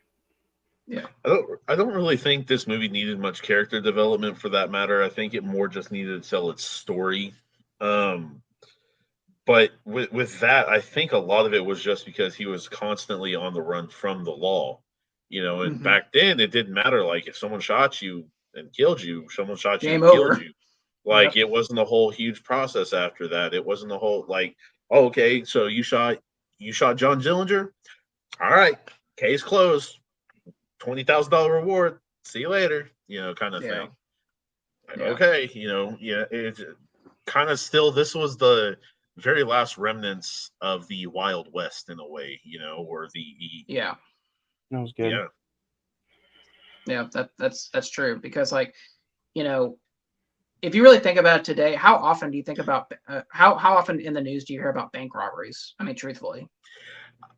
Yeah. I don't really think this movie needed much character development for that matter. I think it more just needed to tell its story. But with that, I think a lot of it was just because he was constantly on the run from the law. And back then it didn't matter. Like if someone shot you and killed you, someone shot you Game and over. killed you. Like it wasn't a whole huge process after that. It wasn't a whole like, oh, okay, so you shot John Dillinger? All right, case closed. $20,000 reward. See you later. Kind of thing. Like, okay, it's kind of still. This was the very last remnants of the Wild West in a way, or the that was good. Yeah, that's true because if you really think about it today, how often do you think about how often in the news do you hear about bank robberies? I mean, truthfully,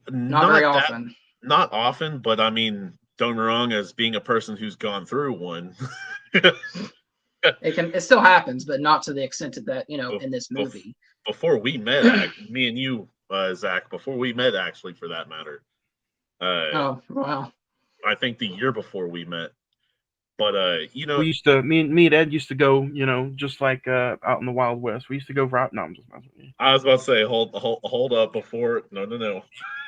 not very often. Not often, but I mean, don't get me wrong. As being a person who's gone through one, it still happens, but not to the extent that in this movie. Before we met, me and you, Zach, before we met, actually, for that matter. Oh wow! I think the year before we met. But we used to me and Ed used to go, just like out in the Wild West. We used to go for no, I'm just messing with you. I was about to say, hold up before no.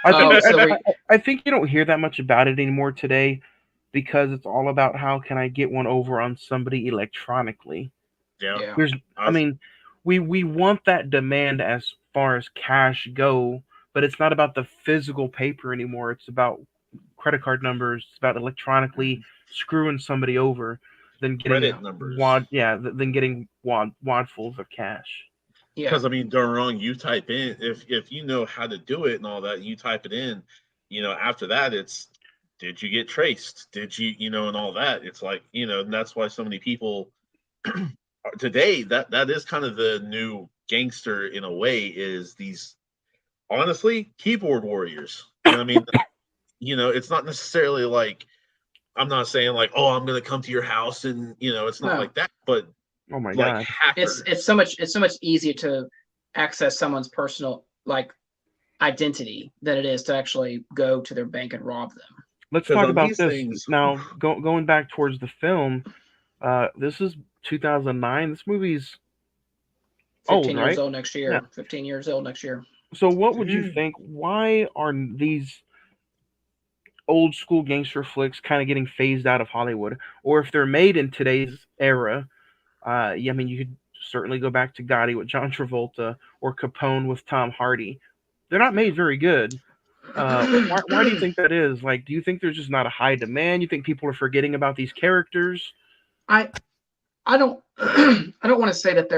I think you don't hear that much about it anymore today because it's all about how can I get one over on somebody electronically. Yeah. We want that demand as far as cash go, but it's not about the physical paper anymore. It's about credit card numbers. It's about electronically screwing somebody over than getting wadfuls of cash. Because I mean, don't wrong. You type in if you know how to do it and all that. You type it in. After that, it's did you get traced? Did you and all that? It's like and that's why so many people today that is kind of the new gangster in a way is these honestly keyboard warriors. I mean, it's not necessarily like. I'm not saying like, oh, I'm gonna come to your house and it's not like that, but oh my god, hackers. It's so much easier to access someone's personal identity than it is to actually go to their bank and rob them. Let's talk about this now. Going back towards the film, this is 2009. This movie's 15 years old next year. Yeah. 15 years old next year. So what would you think? Why are these old school gangster flicks kind of getting phased out of Hollywood? Or if they're made in today's era, I mean, you could certainly go back to Gotti with John Travolta or Capone with Tom Hardy. They're not made very good. Why do you think that is? Like, do you think there's just not a high demand? You think people are forgetting about these characters? I don't I don't want to say that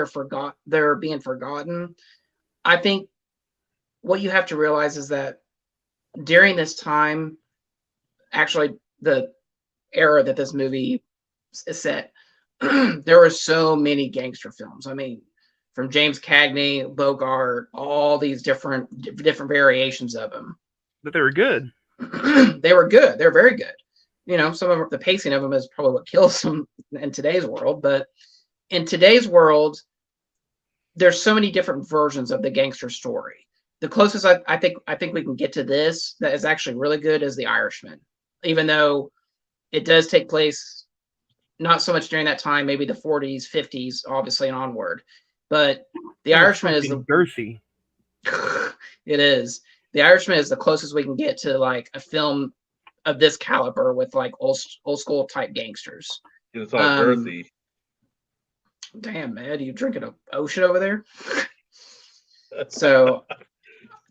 they're being forgotten. I think what you have to realize is that during this time, actually the era that this movie is set, there were so many gangster films. I mean, from James Cagney, Bogart, all these different variations of them. But they were good. They were good. They're very good. Some of the pacing of them is probably what kills them in today's world. But in today's world, there's so many different versions of the gangster story. The closest I think we can get to this that is actually really good is The Irishman, even though it does take place not so much during that time, maybe the 40s, 50s, obviously, and onward. But The Irishman is girthy. It is. The Irishman is the closest we can get to like a film of this caliber with like old school type gangsters. It's all girthy. Damn, man, you drinking an ocean over there? So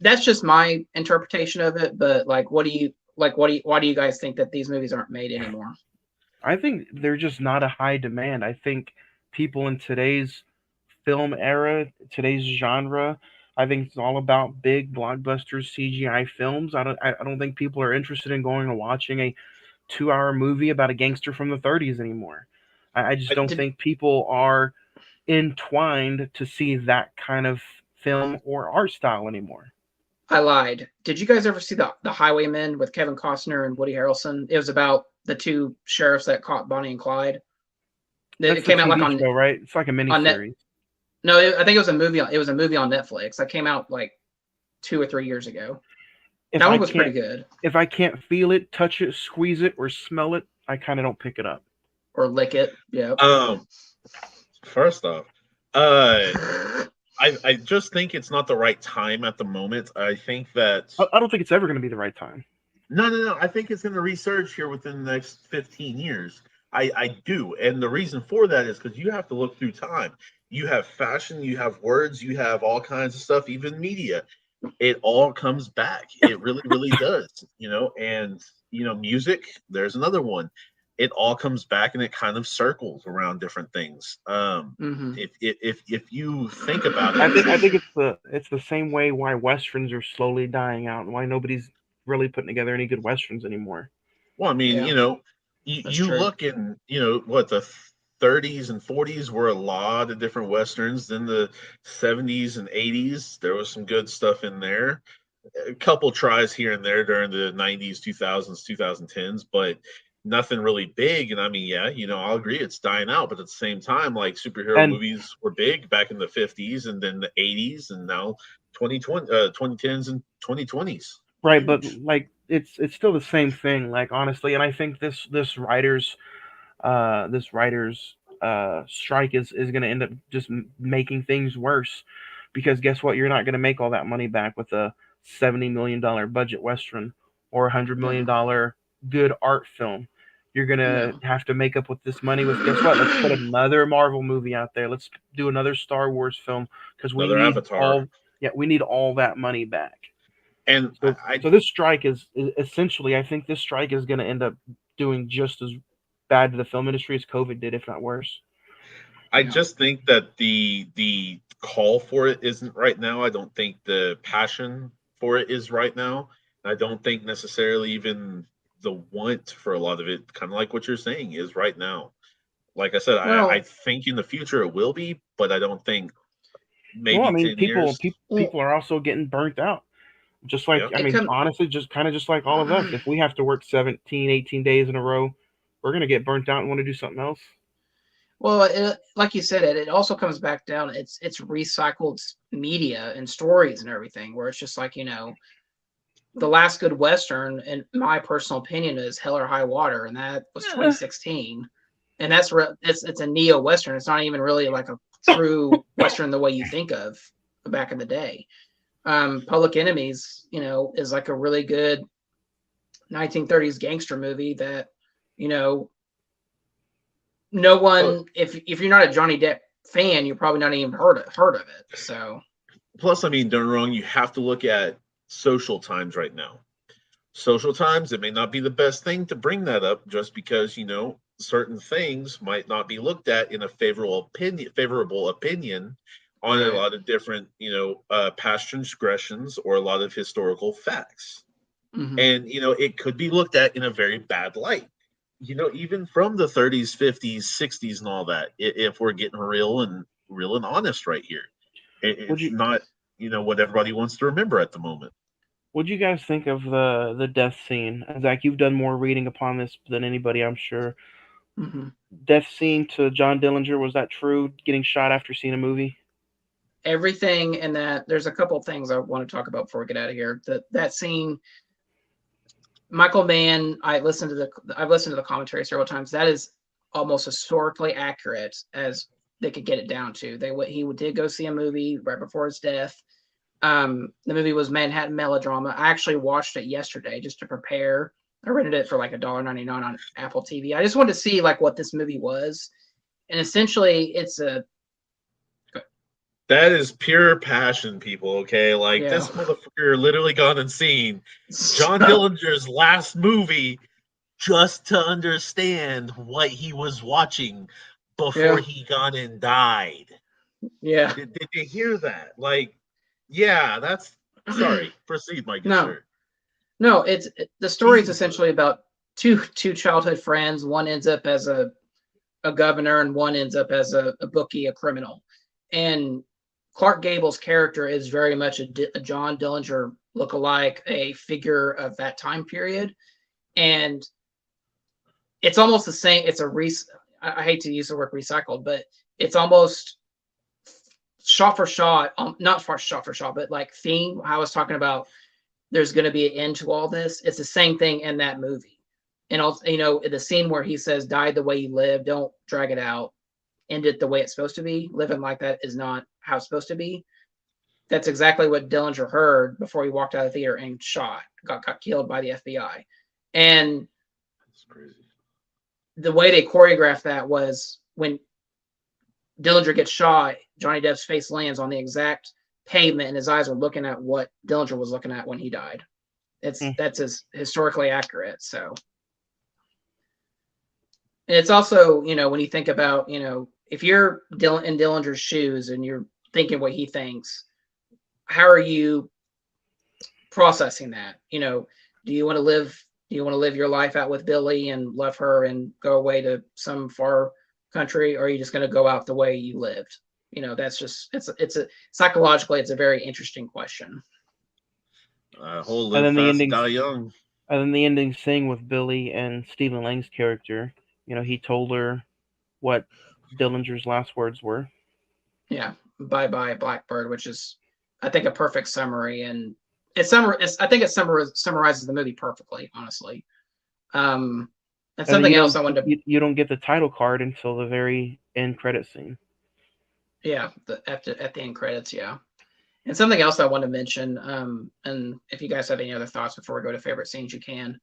that's just my interpretation of it. But like, what do Like, why do you guys think that these movies aren't made anymore? I think they're just not a high demand. I think people in today's film era, today's genre, I think it's all about big blockbuster CGI films. I don't think people are interested in going and watching a 2 hour movie about a gangster from the 30s anymore. I just don't Did think people are entwined to see that kind of film or art style anymore. I lied. Did you guys ever see the Highwaymen with Kevin Costner and Woody Harrelson? It was about the two sheriffs that caught Bonnie and Clyde. That's It the came out like TV show, right? It's like a on net. miniseries. No, I think it was a movie. It was a movie on Netflix that came out like 2 or 3 years ago. If That I one was can't, pretty good. if I can't feel it, touch it, squeeze it, or smell it, I kind of don't pick it up. Or lick it. Yeah. First off, I just think it's not the right time at the moment. I think that I don't think it's ever going to be the right time. no. I think it's going to resurge here within the next 15 years. I do, and the reason for that is because you have to look through time. You have fashion, you have words, you have all kinds of stuff, even media. It all comes back. It really, really does. And music. There's another one. It all comes back and it kind of circles around different things. Mm-hmm. If you think about it, I think it's the same way why westerns are slowly dying out and why nobody's really putting together any good westerns anymore. well, I mean, Yeah. That's you true. look in, what the 30s and 40s were a lot of different westerns. Then the 70s and 80s, there was some good stuff in there. A couple tries here and there during the 90s, 2000s, 2010s, but nothing really big. And I mean, yeah, I'll agree it's dying out, but at the same time, like superhero And movies were big back in the 50s and then the 80s and now 2010s and 2020s. right, but Huge. like it's still the same thing. Like honestly, and I think this writers strike is going to end up just making things worse because guess what? You're not going to make all that money back with a $70 million budget western or $100 million good art film. You're gonna No. have to make up with this money with guess what? Let's put another Marvel movie out there. Let's do another Star Wars film because we Another need Avatar. we need all that money back. And So this strike is essentially, I think this strike is going to end up doing just as bad to the film industry as COVID did, if not worse. I Yeah. just think that the call for it isn't right now. I don't think the passion for it is right now. I don't think necessarily even the want for a lot of it, kind of like what you're saying, is right now. Like I said, I Well, think in the future it will be, but I don't think Well, I maybe mean, 10 years. well, people are also getting burnt out. Just like, Yep. I it mean, come. honestly, just kind of just like all of us. If we have to work 17, 18 days in a row, we're going to get burnt out and want to do something else. Well, like you said, it also comes back down. It's recycled media and stories and everything, where it's just like the last good Western, in my personal opinion, is Hell or High Water, and that was 2016. And it's a neo Western. It's not even really like a true Western the way you think of back in the day. Public Enemies, is like a really good 1930s gangster movie that, no one, if you're not a Johnny Depp fan, you're probably not even heard of it. So Plus, I mean, don't get me wrong, you have to look at social times right now. Social times, it may not be the best thing to bring that up just because, certain things might not be looked at in a favorable opinion on a Right. lot of different, past transgressions or a lot of historical facts. Mhm. And, it could be looked at in a very bad light. Even from the 30s, 50s, 60s, and all that, if we're getting real and honest right here, Would it's you not, what everybody wants to remember at the moment. What'd you guys think of the death scene? Zach, you've done more reading upon this than anybody, I'm sure. Mhm. Death scene to John Dillinger, was that true? Getting shot after seeing a movie? Everything in that. There's a couple of things I want to talk about before we get out of here. That scene, Michael Mann. I've listened to the commentary several times. That is almost historically accurate as they could get it down to. He did go see a movie right before his death. The movie was Manhattan Melodrama. I actually watched it yesterday just to prepare. I rented it for like $1.99 on Apple TV. I just wanted to see like what this movie was, and essentially it's a That is pure passion, people. Okay, like Yeah. this motherfucker literally gone and seen John Dillinger's last movie just to understand what he was watching before he gone and died. Yeah. Did they hear that? Like, yeah, that's sorry. Proceed, Mike. Sure. No, the story is essentially about two childhood friends. One ends up as a governor, and one ends up as a bookie, a criminal. And Clark Gable's character is very much a John Dillinger lookalike, a figure of that time period. And it's almost the same. It's I hate to use the word recycled, but it's almost shot for shot, not shot for shot, but like theme. I was talking about there's going to be an end to all this. It's the same thing in that movie. And also, the scene where he says, die the way you live, don't drag it out, end it the way it's supposed to be. Living like that is not how it's supposed to be. That's exactly what Dillinger heard before he walked out of the theater and got killed by the FBI. And that's crazy. The way they choreographed that was when Dillinger gets shot, Johnny Depp's face lands on the exact pavement and his eyes are looking at what Dillinger was looking at when he died. That's as historically accurate. So, and it's also, when you think about, if you're in Dillinger's shoes and you're thinking what he thinks, how are you processing that? Do you want to live your life out with Billy and love her and go away to some far country, or are you just going to go out the way you lived? That's just psychologically, it's a very interesting question. Live fast, die young. And then the ending scene with Billy and Stephen Lang's character, he told her what Dillinger's last words were. Yeah, bye bye Blackbird, which is, I think, a perfect summary, and I think it summarizes the movie perfectly, honestly. And something else I wanted to... You don't get the title card until the very end credit scene. Yeah, at the end credits, yeah. And something else I want to mention, and if you guys have any other thoughts before we go to favorite scenes, you can.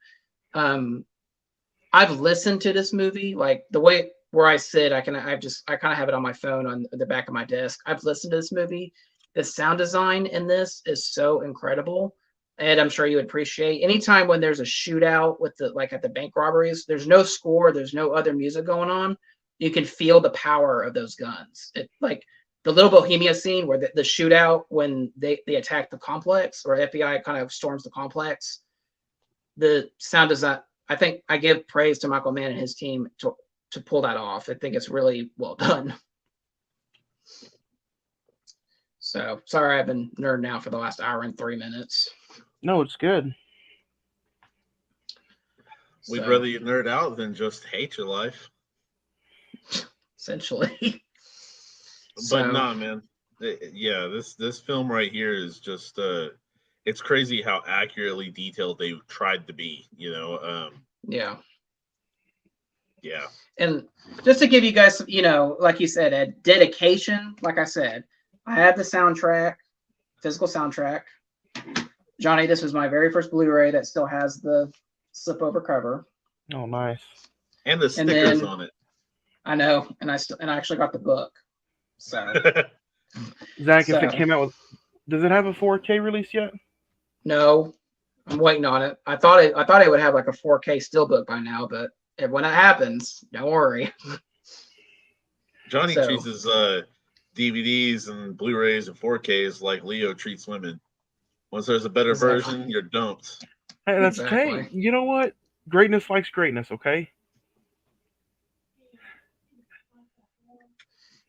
I've listened to this movie, like the way where I sit, I kind of have it on my phone on the back of my desk. I've listened to this movie. The sound design in this is so incredible. Ed, I'm sure you would appreciate. Anytime when there's a shootout with at the bank robberies, there's no score, there's no other music going on. You can feel the power of those guns. It, like the Little Bohemia scene where the shootout when they attack the complex, or FBI kind of storms the complex. The sound design, I think I give praise to Michael Mann and his team to pull that off. I think it's really well done. So sorry, I've been nerding out for the last hour and 3 minutes. No, it's good. We'd rather you nerd out than just hate your life. Essentially. But nah, man. Yeah, this film right here is just it's crazy how accurately detailed they tried to be, Yeah. Yeah. And just to give you guys, like you said, Ed, dedication, like I said, I have the soundtrack, physical soundtrack. Johnny, this was my very first Blu-ray that still has the slip over cover. Oh, nice. And the stickers on it. I know, and I actually got the book. So Zach, if it came out does it have a 4K release yet? No, I'm waiting on it. I thought it would have like a 4K steelbook by now, but when it happens, don't worry. Johnny treats his DVDs and Blu-rays and 4Ks like Leo treats women. Once there's a better version, you're dumped. Hey, that's okay. You know what? Greatness likes greatness, okay?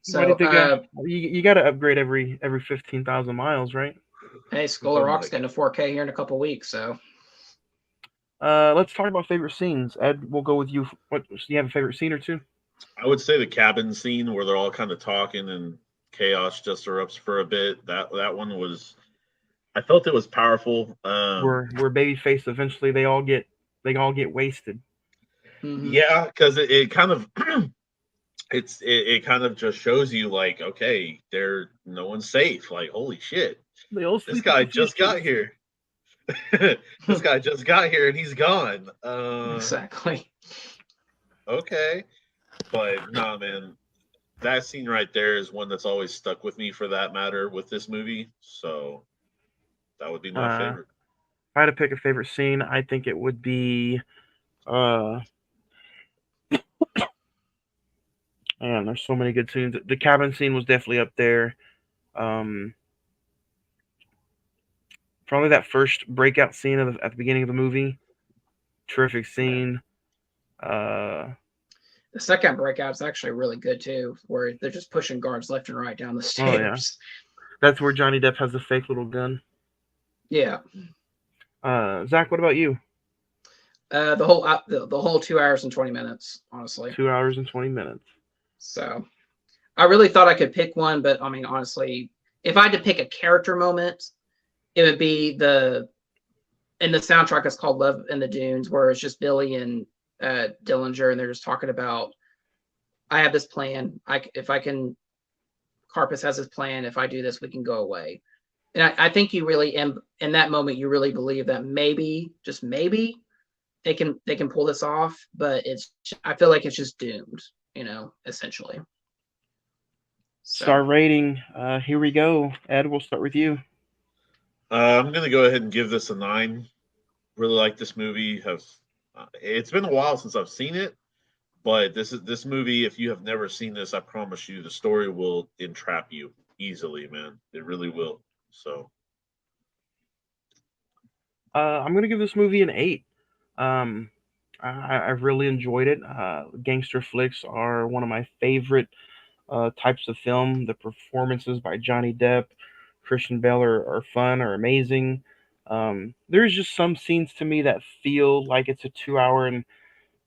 So you got to upgrade every 15,000 miles, right? Hey, Skull of Rock's getting a 4K here in a couple weeks, so. Let's talk about favorite scenes. Ed, we'll go with you. Do you have a favorite scene or two? I would say the cabin scene where they're all kind of talking and chaos just erupts for a bit. That one was, I felt it was powerful. Where Babyface eventually they all get wasted. Mm-hmm. Yeah, because it kind of it kind of just shows you like, okay, no one's safe. Like, holy shit, this guy just got here. This guy just got here and he's gone. Exactly. Okay, but nah, man. that scene right there is one that's always stuck with me for that matter with this movie. So that would be my favorite. If I had to pick a favorite scene, I think it would be man, there's so many good scenes. The cabin scene was definitely up there. Um, Probably that first breakout scene at the beginning of the movie. Terrific scene. The second breakout's actually really good too, where they're just pushing guards left and right down the stairs. Oh, yeah. That's where Johnny Depp has the fake little gun. Yeah. Zach, what about you? The whole 2 hours and 20 minutes, honestly. 2 hours and 20 minutes. So I really thought I could pick one, but I mean, honestly, if I had to pick a character moment, it would be in the soundtrack it's called Love in the Dunes, where it's just Billy and Dillinger, and they're just talking about, I have this plan. Carpus has his plan. If I do this, we can go away. And I think you really, in that moment, you really believe that maybe, just maybe, they can pull this off. But I feel like it's just doomed, essentially. So. Star rating. Here we go. Ed, we'll start with you. I'm gonna go ahead and give this a 9. Really like this movie. It's been a while since I've seen it, but this movie. If you have never seen this, I promise you, the story will entrap you easily, man. It really will. So, I'm gonna give this movie an 8. I've really enjoyed it. Gangster flicks are one of my favorite types of film. The performances by Johnny Depp, Christian Bale are fun, are amazing. There's just some scenes to me that feel like it's a 2 hour and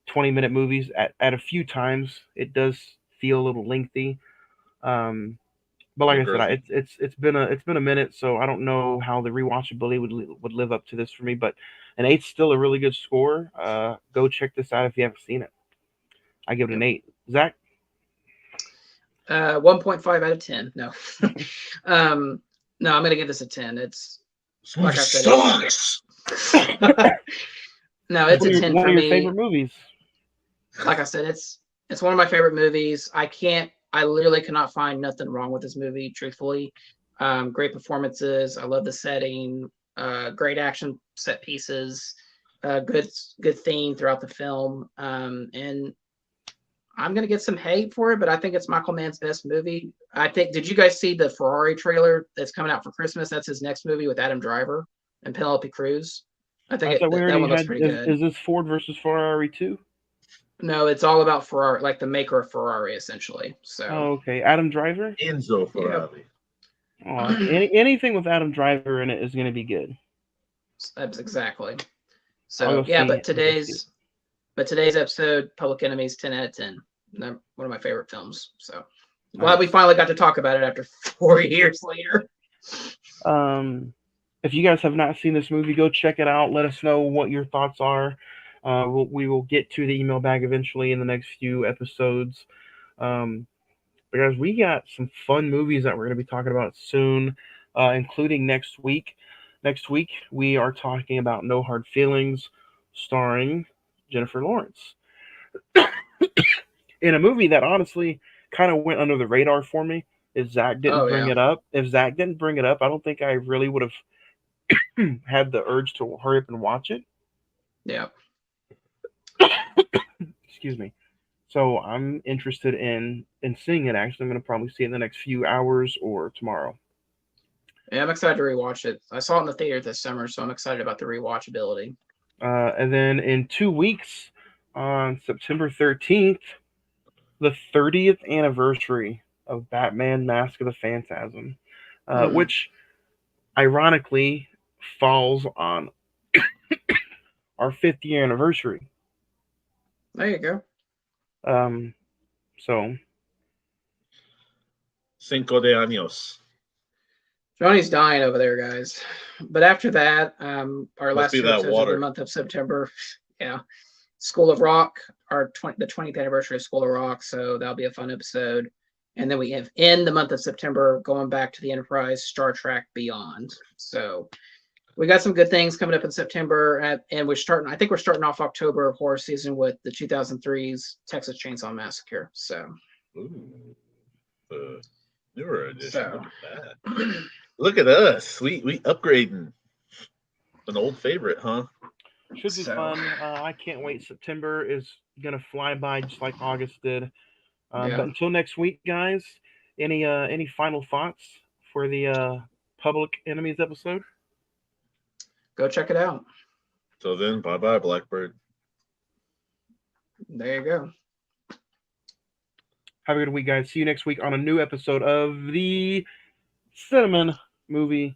20-minute movies. At a few times, it does feel a little lengthy. But like I said, it's been a minute, so I don't know how the rewatchability would live up to this for me. But an 8's still a really good score. Go check this out if you haven't seen it. I give it an 8. Zach? 1.5 out of 10. No. No, I'm gonna give this a 10. It's like I said. No, it's a 10 one for of your me. favorite movies. Like I said, it's one of my favorite movies. I literally cannot find nothing wrong with this movie, truthfully. Great performances. I love the setting. Great action set pieces. Good theme throughout the film. And I'm gonna get some hate for it, but I think it's Michael Mann's best movie. Did you guys see the Ferrari trailer that's coming out for Christmas? That's his next movie with Adam Driver and Penelope Cruz. I think that one looks pretty good. Is this Ford versus Ferrari 2? No, it's all about Ferrari, like the maker of Ferrari, essentially. So. Oh, okay. Adam Driver? Enzo Ferrari. Yeah. Anything with Adam Driver in it is going to be good. That's exactly. So yeah, but today's episode, Public Enemy's 10 out of 10. One of my favorite films. So glad we finally got to talk about it after 4 years later. If you guys have not seen this movie, go check it out. Let us know what your thoughts are. We will get to the email bag eventually in the next few episodes. But guys, we got some fun movies that we're going to be talking about soon, including next week. Next week, we are talking about No Hard Feelings, starring Jennifer Lawrence. In a movie that honestly kind of went under the radar for me. If Zach didn't bring it up, I don't think I really would have had the urge to hurry up and watch it. Yeah. Excuse me. So I'm interested in seeing it. Actually, I'm going to probably see it in the next few hours or tomorrow. Yeah, I'm excited to rewatch it. I saw it in the theater this summer, so I'm excited about the rewatchability. And then in 2 weeks, on September 13th, the 30th anniversary of Batman Mask of the Phantasm, which ironically falls on our 5th year anniversary. There you go. So Cinco de años. Johnny's dying over there, guys. But after that, our last 2 episodes of the month of September, School of Rock, the 20th anniversary of School of Rock, so that'll be a fun episode. And then we have in the month of September going back to the Enterprise, Star Trek Beyond. So we got some good things coming up in September, and I think we're starting off October horror season with the 2003's Texas Chainsaw Massacre. So Newer edition. So. Look at that. Look at us. We upgrading. An old favorite, huh? Should be fun. I can't wait. September is gonna fly by just like August did. Yeah. But until next week, guys, any final thoughts for the Public Enemies episode? Go check it out. So then, bye-bye, Blackbird. There you go. Have a good week, guys. See you next week on a new episode of the Cine-Men movie